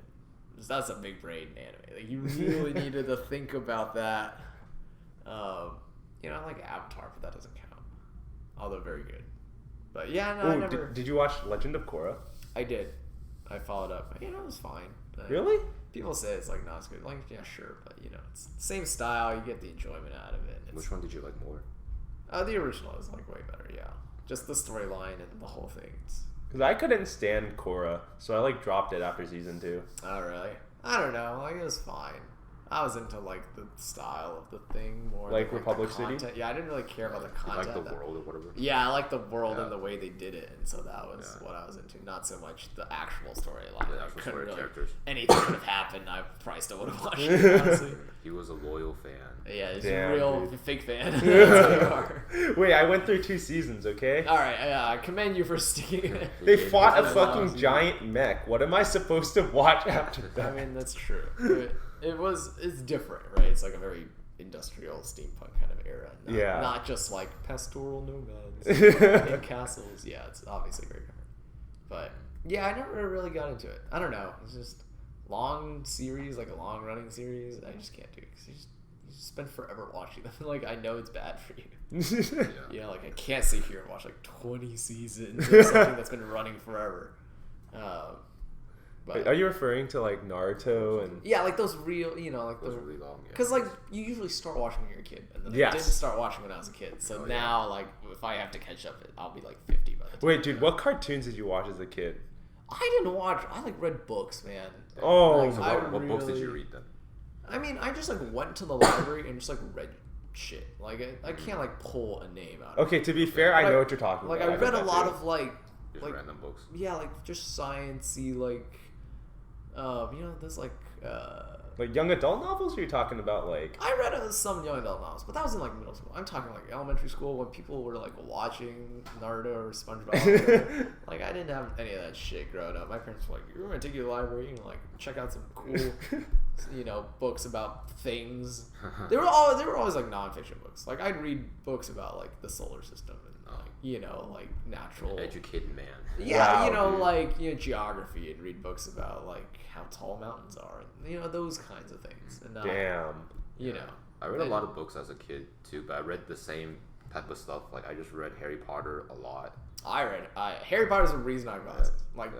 Speaker 3: That's a big brain anime. Like you really needed to think about that. Like Avatar, but that doesn't count. Although very good. But yeah, no, I never.
Speaker 2: Did you watch Legend of Korra?
Speaker 3: I did. I followed up. It was fine.
Speaker 2: Really?
Speaker 3: People say it's like not as good. Like, yeah, sure, but it's the same style. You get the enjoyment out of it.
Speaker 1: Which one did you like more?
Speaker 3: The original is like way better. Yeah, just the storyline and the whole thing.
Speaker 2: Because I couldn't stand Korra, so I dropped it after season 2.
Speaker 3: Oh really? I don't know. Like it was fine. I was into like the style of the thing more.
Speaker 2: Like
Speaker 3: than,
Speaker 2: Republic
Speaker 3: the
Speaker 2: City?
Speaker 3: Yeah, I didn't really care about the content.
Speaker 1: You like the world or whatever?
Speaker 3: Yeah, I like the world and the way they did it, and so that was what I was into. Not so much the actual storyline.
Speaker 1: The actual story characters.
Speaker 3: Anything could have happened, I probably still would have watched it, honestly.
Speaker 1: He was a loyal fan.
Speaker 3: Yeah, he's a real fake fan.
Speaker 2: Wait, I went through 2 seasons, okay?
Speaker 3: Alright, I commend you for sticking it.
Speaker 2: They fought a fucking giant mech. What am I supposed to watch after that?
Speaker 3: I mean, that's true. It's different, right? It's like a very industrial steampunk kind of era. Not just like pastoral nomads in castles. Yeah, it's obviously very different. But yeah, I never really got into it. I don't know. It's just long series, like a long running series. I just can't do it because you just spend forever watching them. Like I know it's bad for you. Like I can't sit here and watch like 20 seasons of something that's been running forever.
Speaker 2: But are you referring to like Naruto and
Speaker 3: like those real, like
Speaker 1: those
Speaker 3: the
Speaker 1: really long?
Speaker 3: Because like you usually start watching when you're a kid, and then I didn't start watching when I was a kid. So now, like, if I have to catch up, I'll be like 50 by the time.
Speaker 2: Wait, dude, what cartoons did you watch as a kid?
Speaker 3: I didn't watch. I like read books, man.
Speaker 2: Oh,
Speaker 3: like,
Speaker 1: so what books did you read then?
Speaker 3: I mean, I just like went to the library and just like read shit. Like I can't like pull a name out.
Speaker 2: Okay, to be fair, I know what you're talking
Speaker 3: about.
Speaker 2: Like
Speaker 3: I read a lot of like
Speaker 1: random books.
Speaker 3: Yeah, like just sciencey, like there's like
Speaker 2: young adult novels. Or are you talking about like?
Speaker 3: I read some young adult novels, but that was in like middle school. I'm talking like elementary school when people were like watching Naruto or SpongeBob. Like I didn't have any of that shit growing up. My parents were like, "We're gonna take you to the library and like check out some cool, books about things." They were always like nonfiction books. Like I'd read books about like the solar system and like natural
Speaker 1: educated man.
Speaker 3: Yeah, wow, geography and read books about like how tall mountains are and those kinds of things. And
Speaker 2: damn.
Speaker 1: I read a lot of books as a kid too, but I read the same type of stuff. Like I just read Harry Potter a lot.
Speaker 3: Harry Potter's the reason I got it.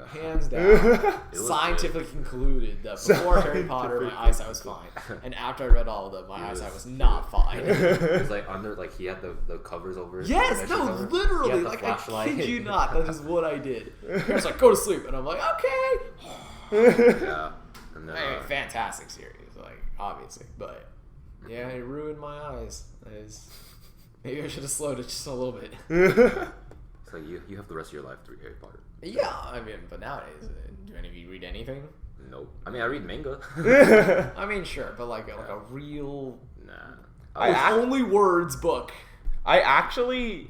Speaker 3: Hands down, scientifically concluded that before Harry Potter, my eyesight was fine, and after I read all of them, my eyesight was not fine.
Speaker 1: It was like under, like he had the covers over.
Speaker 3: Yes, no, literally, like I kid you not, that is what I did. He was like, "Go to sleep," and I'm like, "Okay."
Speaker 1: Yeah, and then,
Speaker 3: fantastic series, like obviously, but yeah, it ruined my eyes. Maybe I should have slowed it just a little bit.
Speaker 1: So you have the rest of your life to read Harry Potter.
Speaker 3: Yeah, I mean, but nowadays, do any of you read anything?
Speaker 1: Nope. I mean, I read manga.
Speaker 3: I mean, sure, but like a real
Speaker 1: Nah.
Speaker 3: only words book.
Speaker 2: I actually,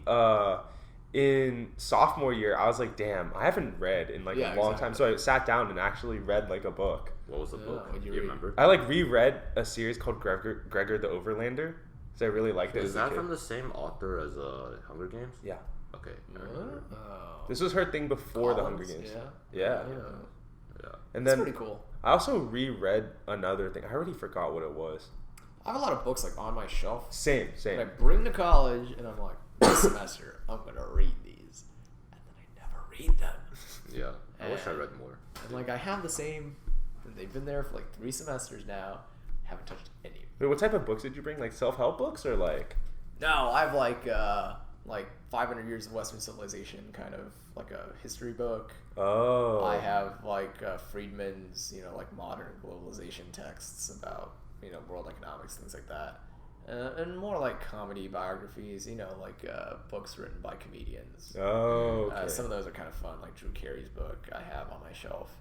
Speaker 2: in sophomore year, I was like, damn, I haven't read in like a long time. So I sat down and actually read like a book.
Speaker 1: What was the book?
Speaker 3: What'd
Speaker 1: Do
Speaker 3: you
Speaker 1: you
Speaker 3: read?
Speaker 1: remember?
Speaker 2: I like reread a series called Gregor the Overlander. So I really liked it.
Speaker 1: Is
Speaker 2: as a
Speaker 1: that
Speaker 2: kid.
Speaker 1: from the same author as Hunger Games?
Speaker 2: Yeah.
Speaker 1: Okay.
Speaker 2: This was her thing before the Hunger
Speaker 3: Collins?
Speaker 2: Games.
Speaker 3: Yeah.
Speaker 2: Yeah.
Speaker 1: Yeah.
Speaker 2: And
Speaker 3: That's
Speaker 2: then
Speaker 3: pretty cool.
Speaker 2: I also reread another thing. I already forgot what it was.
Speaker 3: I have a lot of books like on my shelf
Speaker 2: Same.
Speaker 3: that I bring to college, and I'm like, this semester I'm gonna read these, and then I never read them.
Speaker 1: Yeah. I wish I read more.
Speaker 3: And like I have the same. They've been there for like 3 semesters now. Haven't touched any.
Speaker 2: Wait, what type of books did you bring? Like self-help books or like?
Speaker 3: No, I have like 500 years of Western civilization, kind of like a history book.
Speaker 2: Oh.
Speaker 3: I have like Friedman's, like modern globalization texts about, world economics, things like that. And more like comedy biographies, like books written by comedians.
Speaker 2: Oh. Okay.
Speaker 3: Some of those are kind of fun, like Drew Carey's book I have on my shelf.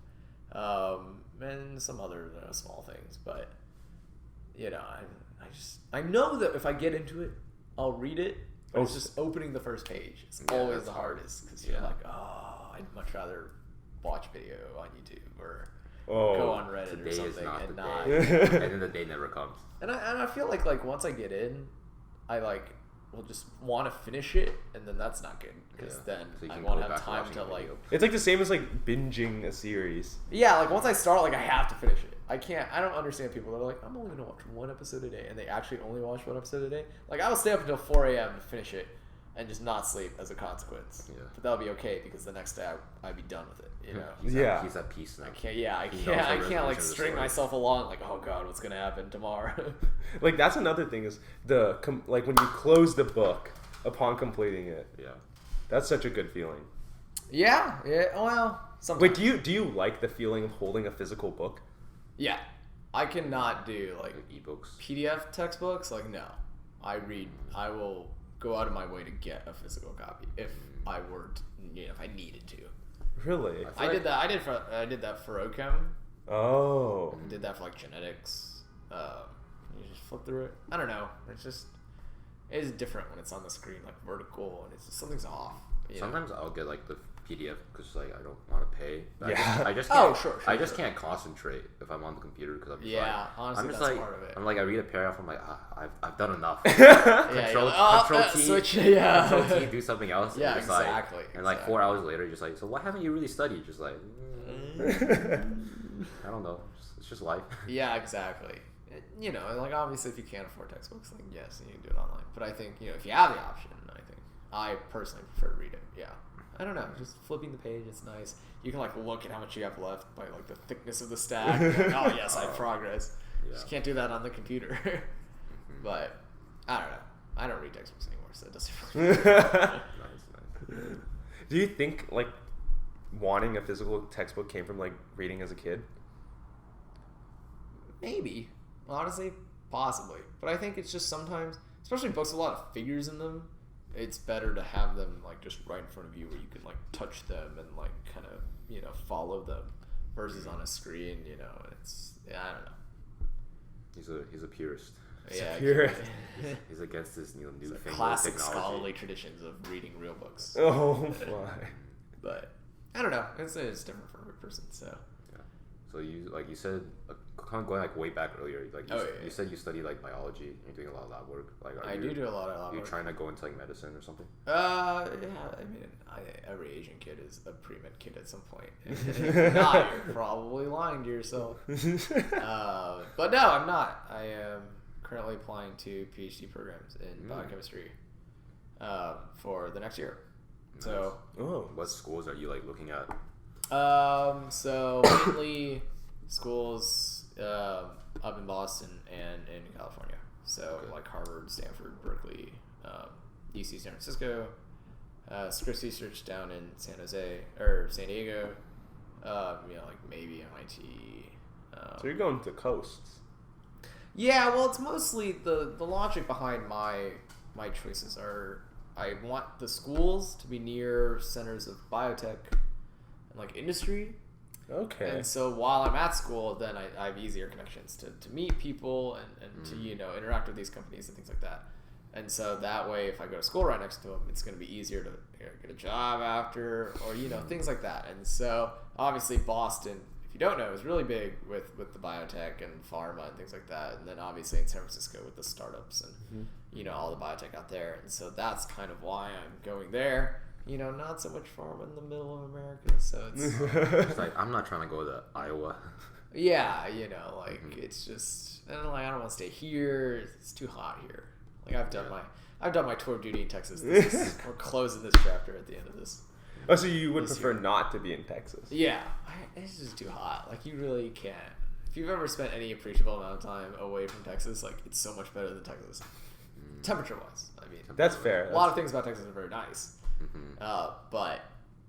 Speaker 3: And some other small things, but I know that if I get into it, I'll read it. But it's just opening the first page. It's always the hardest because you're like, oh, I'd much rather watch video on YouTube or go on Reddit
Speaker 1: Today
Speaker 3: or something
Speaker 1: is not
Speaker 3: and
Speaker 1: the
Speaker 3: not.
Speaker 1: day. And then the day never comes.
Speaker 3: And I feel like once I get in, I will just want to finish it, and then that's not good because then
Speaker 1: So you
Speaker 3: I
Speaker 1: can
Speaker 3: won't
Speaker 1: go
Speaker 3: have
Speaker 1: back
Speaker 3: time
Speaker 1: watching
Speaker 3: to
Speaker 1: a video.
Speaker 2: It's like the same as like binging a series.
Speaker 3: Yeah, like once I start, like I have to finish it. I don't understand people that are like, I'm only gonna watch 1 episode a day, and they actually only watch 1 episode a day. Like I will stay up until 4 a.m. to finish it, and just not sleep as a consequence.
Speaker 1: Yeah.
Speaker 3: But that'll be okay because the next day I'd be done with it.
Speaker 1: He's at peace now.
Speaker 3: I can't
Speaker 1: He knows the
Speaker 3: like
Speaker 1: resolution of the
Speaker 3: string
Speaker 1: story.
Speaker 3: myself along. Like, oh god, what's gonna happen tomorrow?
Speaker 2: Like that's another thing is like when you close the book upon completing it.
Speaker 1: Yeah.
Speaker 2: That's such a good feeling.
Speaker 3: yeah. Well, sometimes.
Speaker 2: Wait, do you like the feeling of holding a physical book?
Speaker 3: Yeah, I cannot do like
Speaker 1: Like ebooks.
Speaker 3: PDF textbooks. Like no, I will go out of my way to get a physical copy if I were to, if I needed to.
Speaker 2: Really?
Speaker 3: I did that. I did that for OChem.
Speaker 2: Oh.
Speaker 3: Did that for like genetics. You just flip through it. I don't know. It is different when it's on the screen, like vertical, and it's just something's off.
Speaker 1: Sometimes I'll get like the PDF because like I don't want to pay. But
Speaker 2: Yeah.
Speaker 1: I just can't,
Speaker 3: sure.
Speaker 1: I just can't concentrate if I'm on the computer because I'm just
Speaker 3: honestly,
Speaker 1: I'm just
Speaker 3: that's
Speaker 1: like
Speaker 3: part of it.
Speaker 1: I'm like I read a paragraph. I'm like I've done enough.
Speaker 3: Yeah,
Speaker 1: Control T,
Speaker 3: switch. Yeah.
Speaker 1: Control T, do something else.
Speaker 3: Yeah,
Speaker 1: and just
Speaker 3: exactly.
Speaker 1: And like 4 hours later, you're just like, so what haven't you really studied? Just like I don't know. It's just life.
Speaker 3: Yeah, exactly. Like obviously, if you can't afford textbooks, then yes, you can do it online. But I think if you have the option, I personally prefer to read it. Yeah. I don't know, just flipping the page, it's nice. You can like look at how much you have left by like the thickness of the stack. Like, oh yes, I have progress.
Speaker 1: Yeah.
Speaker 3: Just can't do that on the computer. But I don't know. I don't read textbooks anymore, so it doesn't really matter.
Speaker 1: Nice.
Speaker 2: Do you think like wanting a physical textbook came from like reading as a kid?
Speaker 3: Maybe. Honestly, possibly. But I think it's just sometimes, especially books with a lot of figures in them, it's better to have them like just right in front of you where you can like touch them and like kind of follow them versus on a screen. It's I don't know.
Speaker 1: He's a purist.
Speaker 3: Yeah,
Speaker 2: purist.
Speaker 1: He's against this new
Speaker 3: classic
Speaker 1: technology.
Speaker 3: scholarly traditions of reading real books.
Speaker 2: Oh my.
Speaker 3: But I don't know. It's different for every person. So
Speaker 1: So you said kind of going like way back earlier, like you said you study like biology and you're doing a lot of lab work. Like
Speaker 3: I do a lot of lab
Speaker 1: work. Are you
Speaker 3: work.
Speaker 1: trying to go into like medicine or something?
Speaker 3: Yeah. I mean, every Asian kid is a pre-med kid at some point. If not, you're probably lying to yourself. But no, I'm not. I am currently applying to PhD programs in biochemistry for the next year.
Speaker 1: Nice.
Speaker 3: So,
Speaker 1: what schools are you like looking at?
Speaker 3: so mainly schools up in Boston and in California. So like Harvard, Stanford, Berkeley, UC San Francisco, Scripps Research down in San Jose or San Diego. Like maybe MIT.
Speaker 2: So you're going to coasts.
Speaker 3: Yeah, well, it's mostly the logic behind my choices are I want the schools to be near centers of biotech and like industry.
Speaker 2: Okay.
Speaker 3: And so while I'm at school, then I have easier connections to meet people and to, interact with these companies and things like that. And so that way, if I go to school right next to them, it's going to be easier to get a job after, or, things like that. And so obviously Boston, if you don't know, is really big with the biotech and pharma and things like that. And then obviously in San Francisco with the startups and, all the biotech out there. And so that's kind of why I'm going there. Not so much pharma in the middle of America. So
Speaker 1: it's like, I'm not trying to go to Iowa.
Speaker 3: Yeah, it's just, I don't want to stay here. It's too hot here. Like I've done my tour of duty in Texas. We're closing this chapter at the end of this.
Speaker 2: Oh, so you would prefer not to be in Texas?
Speaker 3: Yeah, it's just too hot. Like you really can't. If you've ever spent any appreciable amount of time away from Texas, like it's so much better than Texas, temperature-wise. I mean,
Speaker 2: that's fair.
Speaker 3: A lot of things about Texas are very nice, but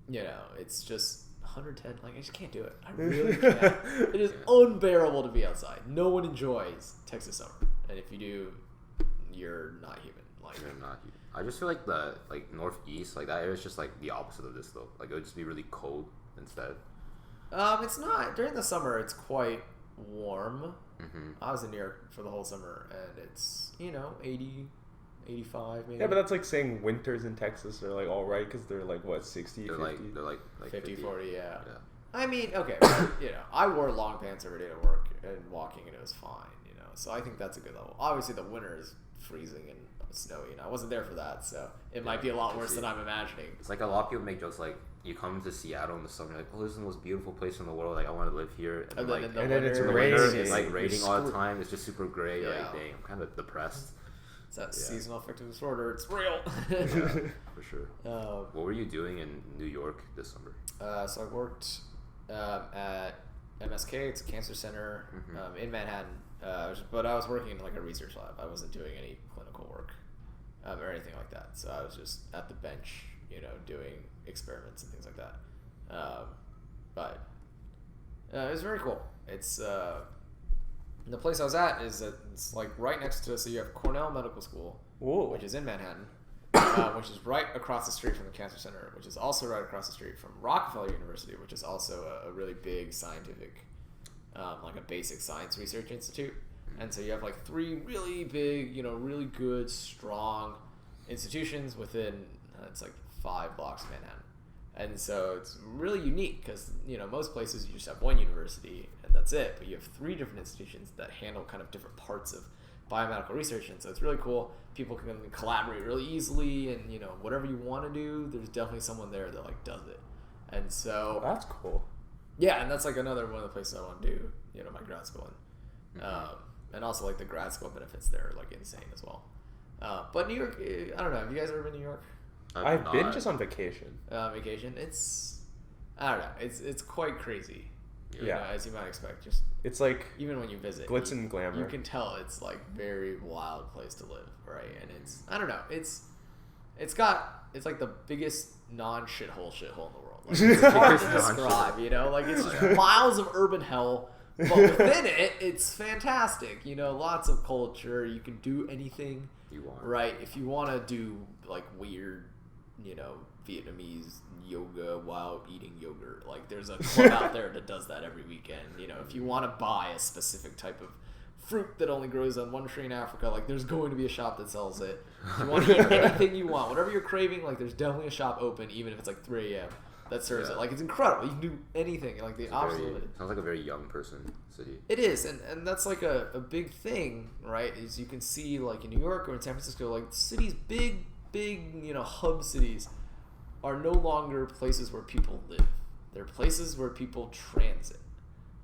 Speaker 3: it's just 110. Like I just can't do it. I really can't. It is unbearable to be outside. No one enjoys Texas summer, and if you do, you're not human.
Speaker 1: You're not human. I just feel like the northeast, like that area is just like the opposite of this though. Like it would just be really cold instead.
Speaker 3: It's not during the summer. It's quite warm. I was in New York for the whole summer, and it's 80, 85 maybe.
Speaker 2: Yeah, but that's like saying winters in Texas are like all right because they're like what 60,
Speaker 1: they're
Speaker 2: 50?
Speaker 1: They're like
Speaker 3: 50, 40, yeah. I mean, okay, I wore long pants every day to work and walking, and it was fine. So I think that's a good level. Obviously, the winter is freezing and snowy, and I wasn't there for that, so it might be a lot worse than I'm imagining.
Speaker 1: It's like a lot of people make jokes like, you come to Seattle in the summer, like, oh, this is the most beautiful place in the world, like I want to live here, and then
Speaker 2: it's
Speaker 1: raining.
Speaker 2: raining.
Speaker 1: It's like raining all the time. It's just super gray.
Speaker 3: Yeah.
Speaker 1: Like, dang, I'm kind of depressed.
Speaker 3: It's that seasonal affective disorder. It's real.
Speaker 1: For sure. What were you doing in New York this summer?
Speaker 3: So I worked at MSK. It's a cancer center in Manhattan. But I was working in like a research lab. I wasn't doing any clinical work or anything like that. So I was just at the bench, doing experiments and things like that. But it was very cool. It's the place I was at is it's like right next to. So you have Cornell Medical School, which is in Manhattan, which is right across the street from the cancer center, which is also right across the street from Rockefeller University, which is also a really big scientific. Like a basic science research institute. And so you have like three really big, really good, strong institutions within, it's like 5 blocks of Manhattan. And so it's really unique because, most places you just have one university and that's it. But you have 3 different institutions that handle kind of different parts of biomedical research. And so it's really cool. People can collaborate really easily and, whatever you want to do, there's definitely someone there that like does it. And so...
Speaker 2: That's cool.
Speaker 3: Yeah, and that's like another one of the places I want to do, my grad school in. And also like the grad school benefits there are like insane as well. But New York, I don't know. Have you guys ever been to New York?
Speaker 2: I've been just on vacation.
Speaker 3: Vacation. I don't know. It's quite crazy. As you might expect. Just
Speaker 2: it's like
Speaker 3: even when you visit,
Speaker 2: glitz and glamour.
Speaker 3: You can tell it's like very wild place to live, right? And it's I don't know. It's like the biggest non-shithole in the world. Like, it's hard to describe, like it's just miles of urban hell, but within it, it's fantastic. Lots of culture. You can do anything
Speaker 1: you want,
Speaker 3: right? If you want to do like weird, Vietnamese yoga while eating yogurt, like there's a club out there that does that every weekend. If you want to buy a specific type of fruit that only grows on one tree in Africa, like there's going to be a shop that sells it. If you want to eat anything you want, whatever you're craving, like there's definitely a shop open, even if it's like 3 a.m. that serves it. Like it's incredible. You can do anything. Like the opposite of it.
Speaker 1: Sounds like a very young person city.
Speaker 3: It is, and that's like a big thing, right? Is you can see like in New York or in San Francisco, like cities, big hub cities, are no longer places where people live. They're places where people transit.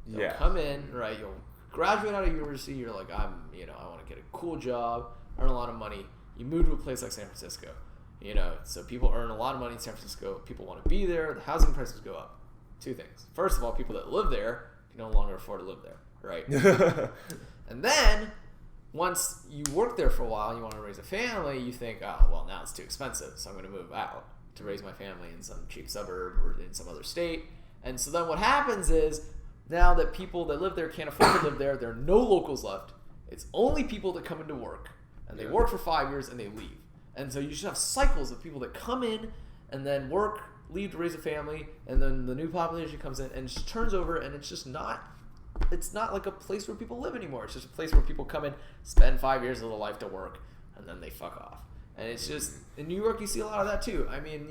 Speaker 3: They'll come in, right? You'll graduate out of university, you're like, I want to get a cool job, earn a lot of money. You move to a place like San Francisco, so people earn a lot of money in San Francisco. People want to be there. The housing prices go up. 2 things. First of all, people that live there can no longer afford to live there, right? And then once you work there for a while and you want to raise a family, you think, oh, well, now it's too expensive, so I'm going to move out to raise my family in some cheap suburb or in some other state. And so then what happens is, now that people that live there can't afford to live there, there are no locals left. It's only people that come into work, and they work for 5 years and they leave. And so you just have cycles of people that come in and then work, leave to raise a family, and then the new population comes in and just turns over, and it's not like a place where people live anymore. It's just a place where people come in, spend 5 years of their life to work, and then they fuck off. And it's just, in New York, you see a lot of that too. I mean,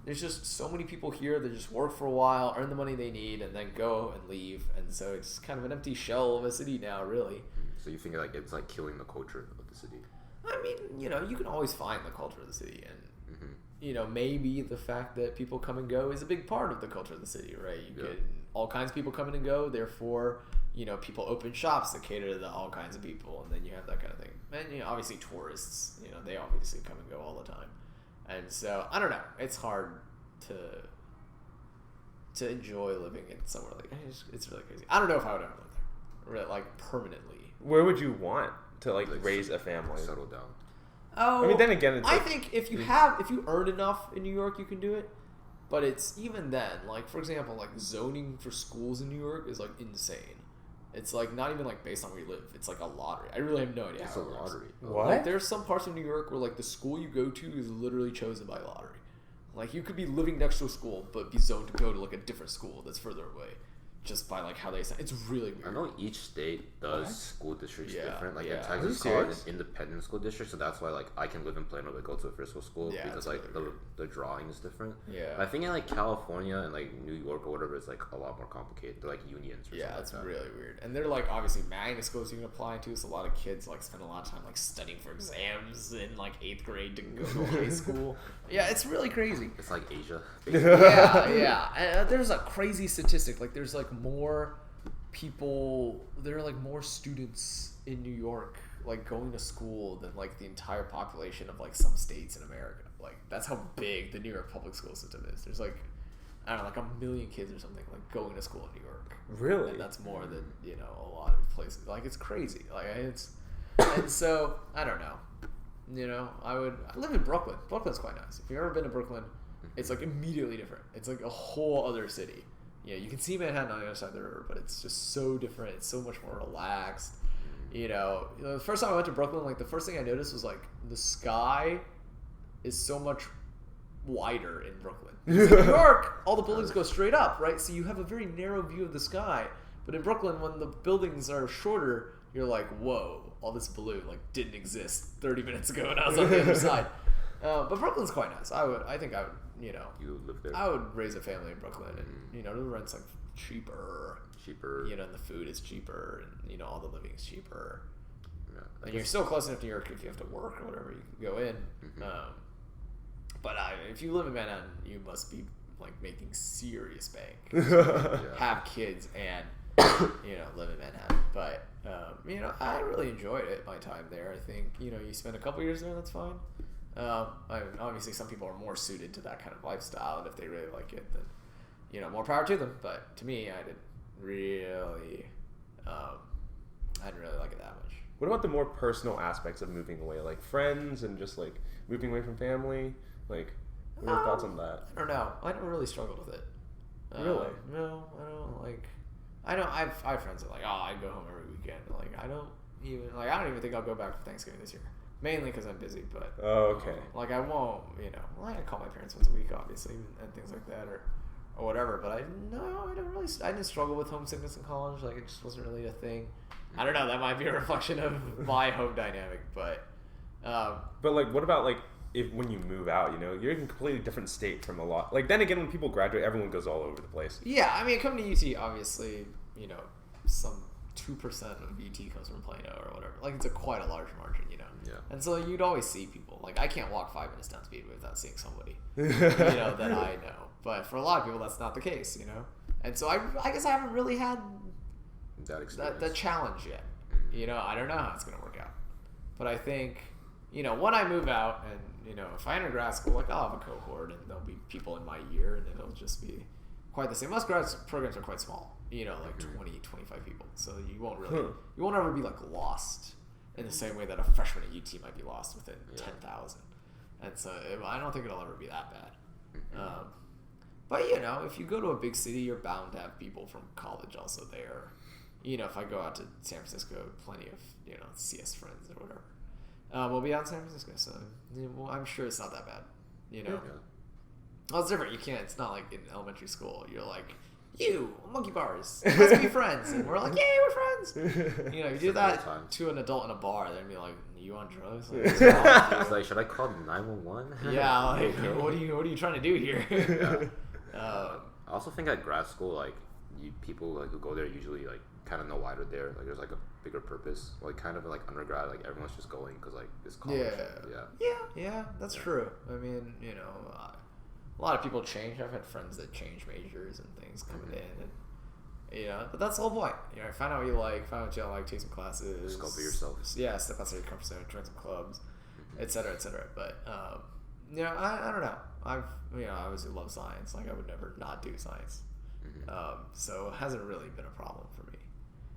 Speaker 3: there's just so many people here that just work for a while, earn the money they need, and then go and leave. And so it's kind of an empty shell of a city now, really.
Speaker 1: So you think like it's like killing the culture of the city?
Speaker 3: I mean, you can always find the culture of the city, and maybe the fact that people come and go is a big part of the culture of the city, right? You get all kinds of people coming and go, therefore, people open shops that cater to all kinds of people, and then you have that kind of thing. And obviously tourists, they obviously come and go all the time, and so I don't know. It's hard to enjoy living in somewhere like it's really crazy. I don't know if I would ever live there, like permanently.
Speaker 2: Where would you want to like raise a family?
Speaker 1: Settle down.
Speaker 3: Oh,
Speaker 2: I mean, then again, it's
Speaker 3: I think if you earn enough in New York, you can do it. But it's even then, like for example, like zoning for schools in New York is like insane. It's like not even like based on where you live. It's like a lottery. I really have no idea how it works.
Speaker 1: Lottery.
Speaker 2: What?
Speaker 3: Like there's some parts of New York where like the school you go to is literally chosen by lottery. Like you could be living next to a school but be zoned to go to like a different school that's further away. Just by like how they say it's really weird.
Speaker 1: I know each state does school districts different. Like in
Speaker 2: Are you
Speaker 1: Texas, it's called an
Speaker 2: serious?
Speaker 1: independent school district, so that's why like I can live in Plano but go to a physical school because like
Speaker 3: really
Speaker 1: the drawing is different.
Speaker 3: Yeah.
Speaker 1: But I think in like California and like New York or whatever, it's like a lot more complicated. They're like unions. Or
Speaker 3: Yeah, it's
Speaker 1: like that.
Speaker 3: really weird. And they're like obviously magnet schools you can apply to, so a lot of kids like spend a lot of time like studying for exams in like 8th grade to go to high school. Yeah, it's really crazy.
Speaker 1: It's like Asia.
Speaker 3: Yeah. And there's a crazy statistic. Like there's like more people, there are like more students in New York like going to school than like the entire population of like some states in America. Like that's how big the New York public school system is. There's like I don't know, like 1 million kids or something like going to school in New York.
Speaker 2: Really?
Speaker 3: And that's more than a lot of places. Like it's crazy. Like it's and so I don't know. I live in Brooklyn. Brooklyn's quite nice. If you've ever been to Brooklyn, it's like immediately different. It's like a whole other city. Yeah, you can see Manhattan on the other side of the river, but it's just so different. It's so much more relaxed. The first time I went to Brooklyn, like the first thing I noticed was like the sky is so much wider in Brooklyn. In New York, all the buildings go straight up, right? So you have a very narrow view of the sky. But in Brooklyn, when the buildings are shorter, you're like, whoa, all this blue like didn't exist 30 minutes ago when I was on the other side. But Brooklyn's quite nice. I think I would.
Speaker 1: You live there.
Speaker 3: I would raise a family in Brooklyn, and the rent's like cheaper. And the food is cheaper, and all the living is cheaper.
Speaker 1: Yeah,
Speaker 3: and you're still close enough to New York if you have to work or whatever, you can go in. But if you live in Manhattan, you must be like making serious bank. Have kids and live in Manhattan. But I really enjoyed it. My time there. I think you spend a couple years there, that's fine. Obviously, some people are more suited to that kind of lifestyle, and if they really like it, then more power to them. But to me, I didn't really like it that much.
Speaker 2: What about the more personal aspects of moving away, like friends and just like moving away from family? Like, what are your thoughts on that?
Speaker 3: I don't know. I don't really struggle with it.
Speaker 2: Really?
Speaker 3: No, I don't like. I know I have friends that I go home every weekend. Like I don't even think I'll go back for Thanksgiving this year. Mainly because I'm busy, but
Speaker 2: okay.
Speaker 3: I won't, I call my parents once a week, obviously, and things like that, or whatever. But I didn't struggle with homesickness in college. Like it just wasn't really a thing. I don't know. That might be a reflection of my home dynamic, but
Speaker 2: like, what about like when you move out? You're in a completely different state from a lot. Like then again, when people graduate, everyone goes all over the place.
Speaker 3: Yeah, I mean, coming to UT, obviously, some 2% of UT comes from Plano or whatever. Like it's quite a large margin,
Speaker 1: Yeah.
Speaker 3: And so you'd always see people. Like I can't walk 5 minutes down Speedway without seeing somebody, that I know. But for a lot of people, that's not the case, And so I guess I haven't really had
Speaker 1: That experience.
Speaker 3: the challenge yet. I don't know how it's gonna work out. But I think, when I move out and if I enter grad school, like I'll have a cohort and there'll be people in my year and it'll just be quite the same. Most grad programs are quite small, like 20, 25 people. So you won't ever be like lost in the same way that a freshman at UT might be lost within 10,000. And so I don't think it'll ever be that bad. But if you go to a big city, you're bound to have people from college also there. If I go out to San Francisco, plenty of CS friends or whatever. We'll be out in San Francisco, so well, I'm sure it's not that bad. You know,
Speaker 1: Yeah.
Speaker 3: well, it's different. You can't. It's not like in elementary school. You're like, monkey bars, let's be friends, and we're like, yay, we're friends. You know, you do that to an adult in a bar, they'd be like, you on drugs? Like, what's wrong with you?
Speaker 1: It's like, should I call 911?
Speaker 3: Yeah, like, what are you trying to do here?
Speaker 1: I also think at grad school, like, people like who go there usually like kind of know why they're there. Like, there's like a bigger purpose. Like, kind of like undergrad, like everyone's just going because like it's college.
Speaker 3: Yeah, that's true. I mean, you know, a lot of people change. I've had friends that change majors and things coming in, and you know, but that's the whole point. You know, find out what you like, find out what you don't like, take some classes,
Speaker 1: discover yourself.
Speaker 3: Yeah, step outside your comfort zone, join some clubs, etc., etc. But you know, I don't know. I obviously love science. Like, I would never not do science. So it hasn't really been a problem for me.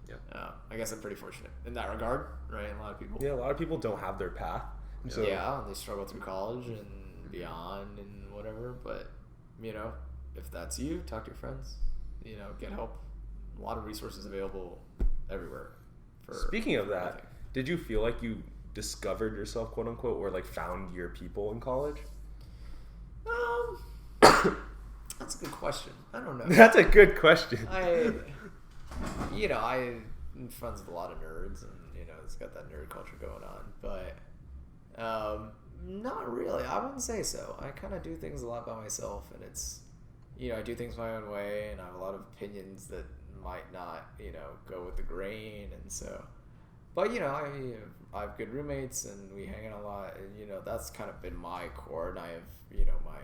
Speaker 1: Yeah.
Speaker 3: I guess I'm pretty fortunate in that regard, right? A lot of people.
Speaker 2: Yeah, a lot of people don't have their path. So
Speaker 3: Yeah, and they struggle through college and beyond and whatever. But you know, if that's you, talk to your friends. You know, get help. A lot of resources available everywhere.
Speaker 2: Speaking of that, did you feel like you discovered yourself, quote unquote, or like found your people in college?
Speaker 3: That's a good question. I don't know.
Speaker 2: That's a good question.
Speaker 3: I'm friends with a lot of nerds, and you know, it's got that nerd culture going on. But not really. I wouldn't say so. I kind of do things a lot by myself, and it's, you know, I do things my own way, and I have a lot of opinions that might not, you know, go with the grain, and so. But you know, I have good roommates, and we hang out a lot, and you know, that's kind of been my core. And I have, you know, my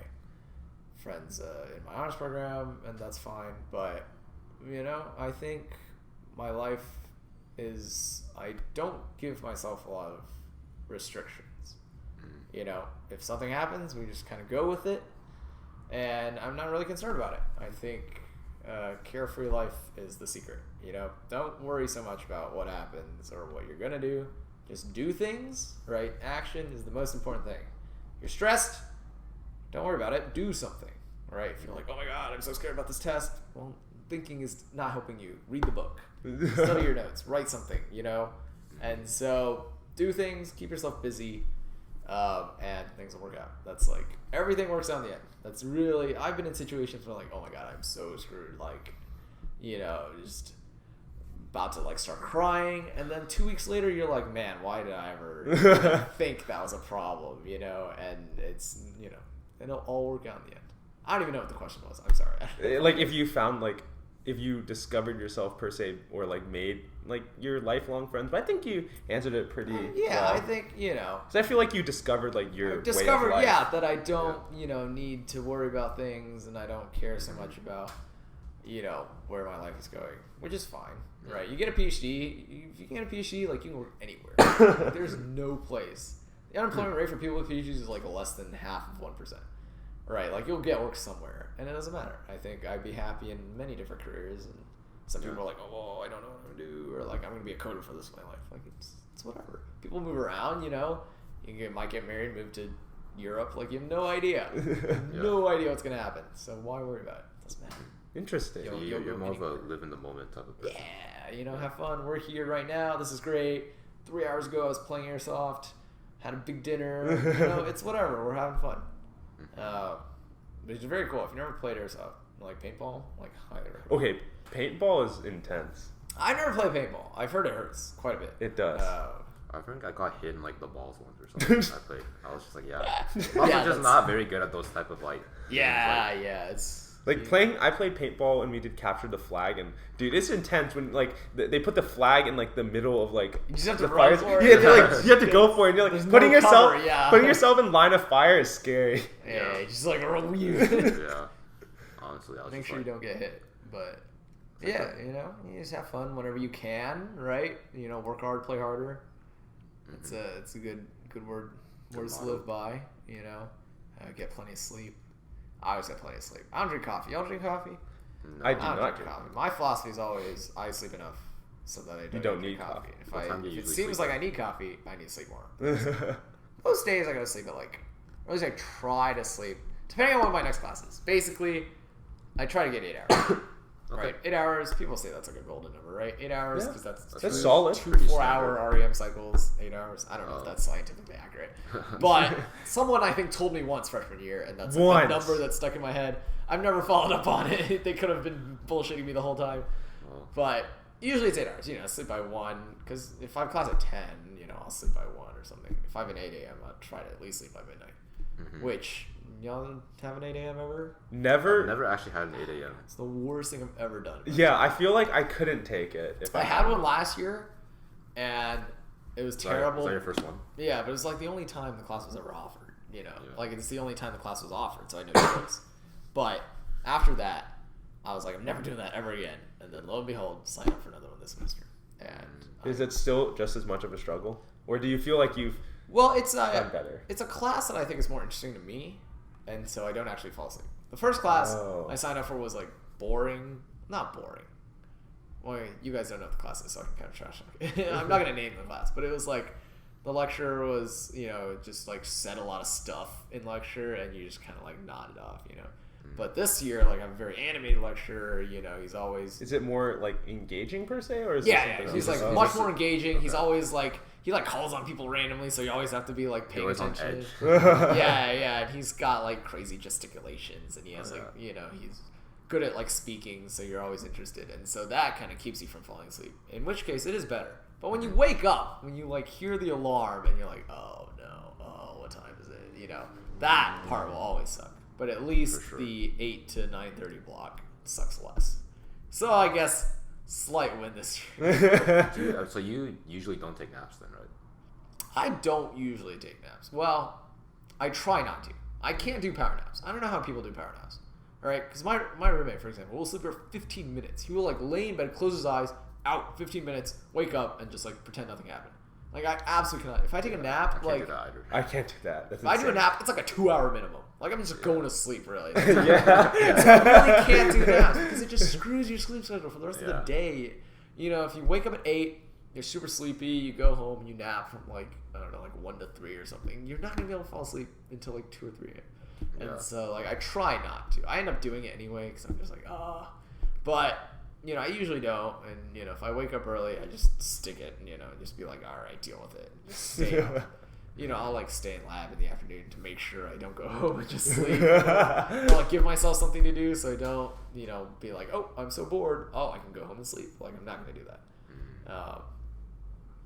Speaker 3: friends in my honors program, and that's fine. But you know, I think my life is, I don't give myself a lot of restrictions. You know, if something happens, we just kind of go with it, and I'm not really concerned about it. I think carefree life is the secret. You know, don't worry so much about what happens or what you're gonna do. Just do things, right? Action is the most important thing. You're stressed, don't worry about it. Do something, right? If you're like, oh my god, I'm so scared about this test, well, thinking is not helping you. Read the book, study your notes, write something, you know? And so do things, keep yourself busy, and things will work out. That's like, everything works out in the end. That's really, I've been in situations where like, oh my god, I'm so screwed. Like, you know, just about to like start crying, and then 2 weeks later you're like, man, why did I ever think that was a problem, you know? And it's, you know, it'll all work out in the end. I don't even know what the question was. I'm sorry.
Speaker 2: Like, if you found, like, if you discovered yourself per se, or like made like your lifelong friends, but I think you answered it pretty well.
Speaker 3: I think, you know,
Speaker 2: because I feel like you discovered like your way of life.
Speaker 3: that I don't you know, need to worry about things, and I don't care so much about, you know, where my life is going, which is fine, right? You get a PhD, if you get a PhD, like, you can work anywhere. There's no place. The unemployment rate for people with PhDs is like less than half of 1%. Right, like, you'll get work somewhere, and it doesn't matter. I think I'd be happy in many different careers, and some people are like, oh, I don't know what I'm going to do, or like, I'm going to be a coder for this my life. Like, it's whatever. People move around, you know. Might get married, move to Europe. Like, you have no idea. No idea what's going to happen. So why worry about it? It doesn't matter.
Speaker 2: Interesting.
Speaker 1: You're more of a live in the moment type of person.
Speaker 3: Yeah, you know, have fun. We're here right now. This is great. 3 hours ago, I was playing Airsoft, had a big dinner. You know, it's whatever. We're having fun. But it's very cool. If you've never played Airsoft, like paintball, like, highly recommend.
Speaker 2: Okay, paintball is intense.
Speaker 3: I never played paintball. I've heard it hurts quite a bit.
Speaker 2: It does.
Speaker 1: I think I got hit in like the balls once or something. I was just like, yeah. I'm
Speaker 3: Yeah,
Speaker 1: just not very good at those type of like.
Speaker 3: Yeah,
Speaker 1: games,
Speaker 3: yeah, it's
Speaker 2: like I played paintball, and we did capture the flag, and dude, it's intense when like they put the flag in like the middle of like
Speaker 3: you just have
Speaker 2: the
Speaker 3: to run
Speaker 2: fires.
Speaker 3: for it.
Speaker 2: You have to go for it. And you're like putting yourself in line of fire is scary.
Speaker 3: Yeah, just like a
Speaker 1: Yeah. Honestly, I was
Speaker 3: make
Speaker 1: just
Speaker 3: sure
Speaker 1: like,
Speaker 3: you don't get hit, but yeah, you know, you just have fun whenever you can, right? You know, work hard, play harder. It's a good words to live by. You know, get plenty of sleep. I always get plenty of sleep. I don't drink coffee. Y'all drink coffee?
Speaker 2: No, I do not
Speaker 3: drink coffee. My philosophy is always I sleep enough so that I don't
Speaker 2: need
Speaker 3: drink coffee. If it seems
Speaker 1: sleep
Speaker 3: like I need coffee, I need to sleep more. Most days I go to sleep at like, or at least I try to sleep, depending on what my next class is. Basically, I try to get 8 hours.
Speaker 1: Okay.
Speaker 3: right? 8 hours. People say that's like a golden number, right? 8 hours,
Speaker 2: Yeah.
Speaker 3: because that's
Speaker 2: That's solid.
Speaker 3: Two
Speaker 1: Pretty
Speaker 3: 4-hour
Speaker 1: standard.
Speaker 3: REM cycles, 8 hours. I don't know if that's scientifically accurate, but someone I think told me once freshman year, and that's like, a number that's stuck in my head. I've never followed up on it. They could have been bullshitting me the whole time, but usually it's 8 hours. You know, sleep by 1, because if I have class at 10, you know, I'll sleep by 1 or something. If I have an 8 a.m., I'll try to at least sleep by midnight, which. Y'all have an 8 a.m. ever?
Speaker 2: Never.
Speaker 1: I've never actually had an 8 a.m.
Speaker 3: It's the worst thing I've ever done.
Speaker 2: Yeah, I feel like I couldn't take it. If
Speaker 3: I had one last year, and it was terrible.
Speaker 1: Was that your first one?
Speaker 3: Yeah, but it was like the only time the class was ever offered. You know,
Speaker 1: Yeah.
Speaker 3: like it's the only time the class was offered, so I knew it was. But after that, I was like, I'm never doing that ever again. And then lo and behold, sign up for another one this semester. And
Speaker 2: Is it still just as much of a struggle, or do you feel like you've
Speaker 3: well, it's
Speaker 2: done better?
Speaker 3: It's a class that I think is more interesting to me, and so I don't actually fall asleep. The first class I signed up for was like boring, not boring. Well, you guys don't know what the class is, so I can kind of trash it. I'm not gonna name the class, but it was like the lecturer was, you know, just like said a lot of stuff in lecture, and you just kind of like nodded off, you know. But this year, like, I'm a very animated lecturer. You know, he's always.
Speaker 2: Is it more like engaging per se, or is it
Speaker 3: yeah,
Speaker 2: something
Speaker 3: he's
Speaker 2: else?
Speaker 3: like much more engaging. He's always like he like calls on people randomly, so you always have to be like paying
Speaker 1: You're always
Speaker 3: attention.
Speaker 1: on edge.
Speaker 3: yeah, and he's got like crazy gesticulations, and he has like, you know, he's good at like speaking, so you're always interested, and so that kind of keeps you from falling asleep. In which case, it is better. But when you wake up, when you like hear the alarm, and you're like, oh no, oh what time is it? You know, that part will always suck. But at least
Speaker 1: For sure.
Speaker 3: the 8 to 9:30 block sucks less. So I guess slight win this year.
Speaker 1: So you usually don't take naps then, right?
Speaker 3: I don't usually take naps. Well, I try not to. I can't do power naps. I don't know how people do power naps. All right, because my roommate, for example, will sleep for 15 minutes. He will like lay in bed, close his eyes, out 15 minutes, wake up, and just like pretend nothing happened. Like I absolutely cannot. If I take a nap,
Speaker 1: I can't
Speaker 3: like
Speaker 1: do that either.
Speaker 2: I can't do that. That's
Speaker 3: if I do a
Speaker 2: insane.
Speaker 3: nap, it's like a 2-hour minimum. Like I'm just going to sleep, really.
Speaker 2: Yeah.
Speaker 3: I really can't do naps because it just screws your sleep schedule for the rest of the
Speaker 1: Yeah.
Speaker 3: day. You know, if you wake up at 8, you're super sleepy, you go home and you nap from like, I don't know, like 1 to 3 or something, you're not going to be able to fall asleep until like 2 or 3 a.m. And
Speaker 1: Yeah.
Speaker 3: so, like, I try not to. I end up doing it anyway because I'm just like, But, you know, I usually don't. And, you know, if I wake up early, I just stick it and, you know, just be like, all right, deal with it. And just stay up. You know, I'll like stay in lab in the afternoon to make sure I don't go home and just sleep. I'll like give myself something to do so I don't, you know, be like, oh, I'm so bored. Oh, I can go home and sleep. Like I'm not gonna do that.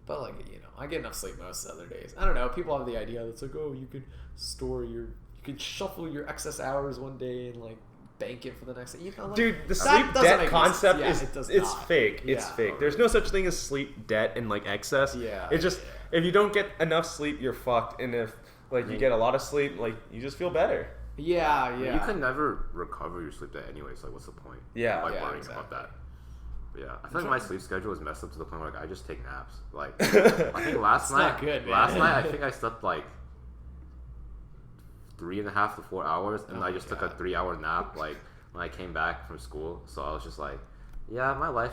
Speaker 3: But like, you know, I get enough sleep most other days. I don't know. People have the idea that's like, oh, you could shuffle your excess hours one day and like bank it for the next day. You know, like,
Speaker 2: Dude, the
Speaker 3: that
Speaker 2: sleep
Speaker 3: doesn't
Speaker 2: debt
Speaker 3: make
Speaker 2: concept
Speaker 3: sense. Yeah,
Speaker 2: is
Speaker 3: it does not.
Speaker 2: fake. It's
Speaker 3: Yeah.
Speaker 2: fake. There's no such thing as sleep debt and like excess.
Speaker 3: Yeah,
Speaker 2: It's just if you don't get enough sleep, you're fucked. And if like you get a lot of sleep, like you just feel better.
Speaker 3: Yeah.
Speaker 1: You can never recover your sleep debt anyway, so like, what's the point?
Speaker 2: Yeah.
Speaker 1: Like
Speaker 3: Yeah,
Speaker 1: worrying
Speaker 3: exactly.
Speaker 1: about that. But yeah, I feel like my sleep schedule is messed up to the point where like I just take naps. Like I think last night,
Speaker 3: not good, man.
Speaker 1: last night I think I slept like 3.5 to 4 hours, and
Speaker 3: Oh
Speaker 1: I just
Speaker 3: my
Speaker 1: took a
Speaker 3: God.
Speaker 1: 3-hour nap like when I came back from school. So I was just like, yeah, my life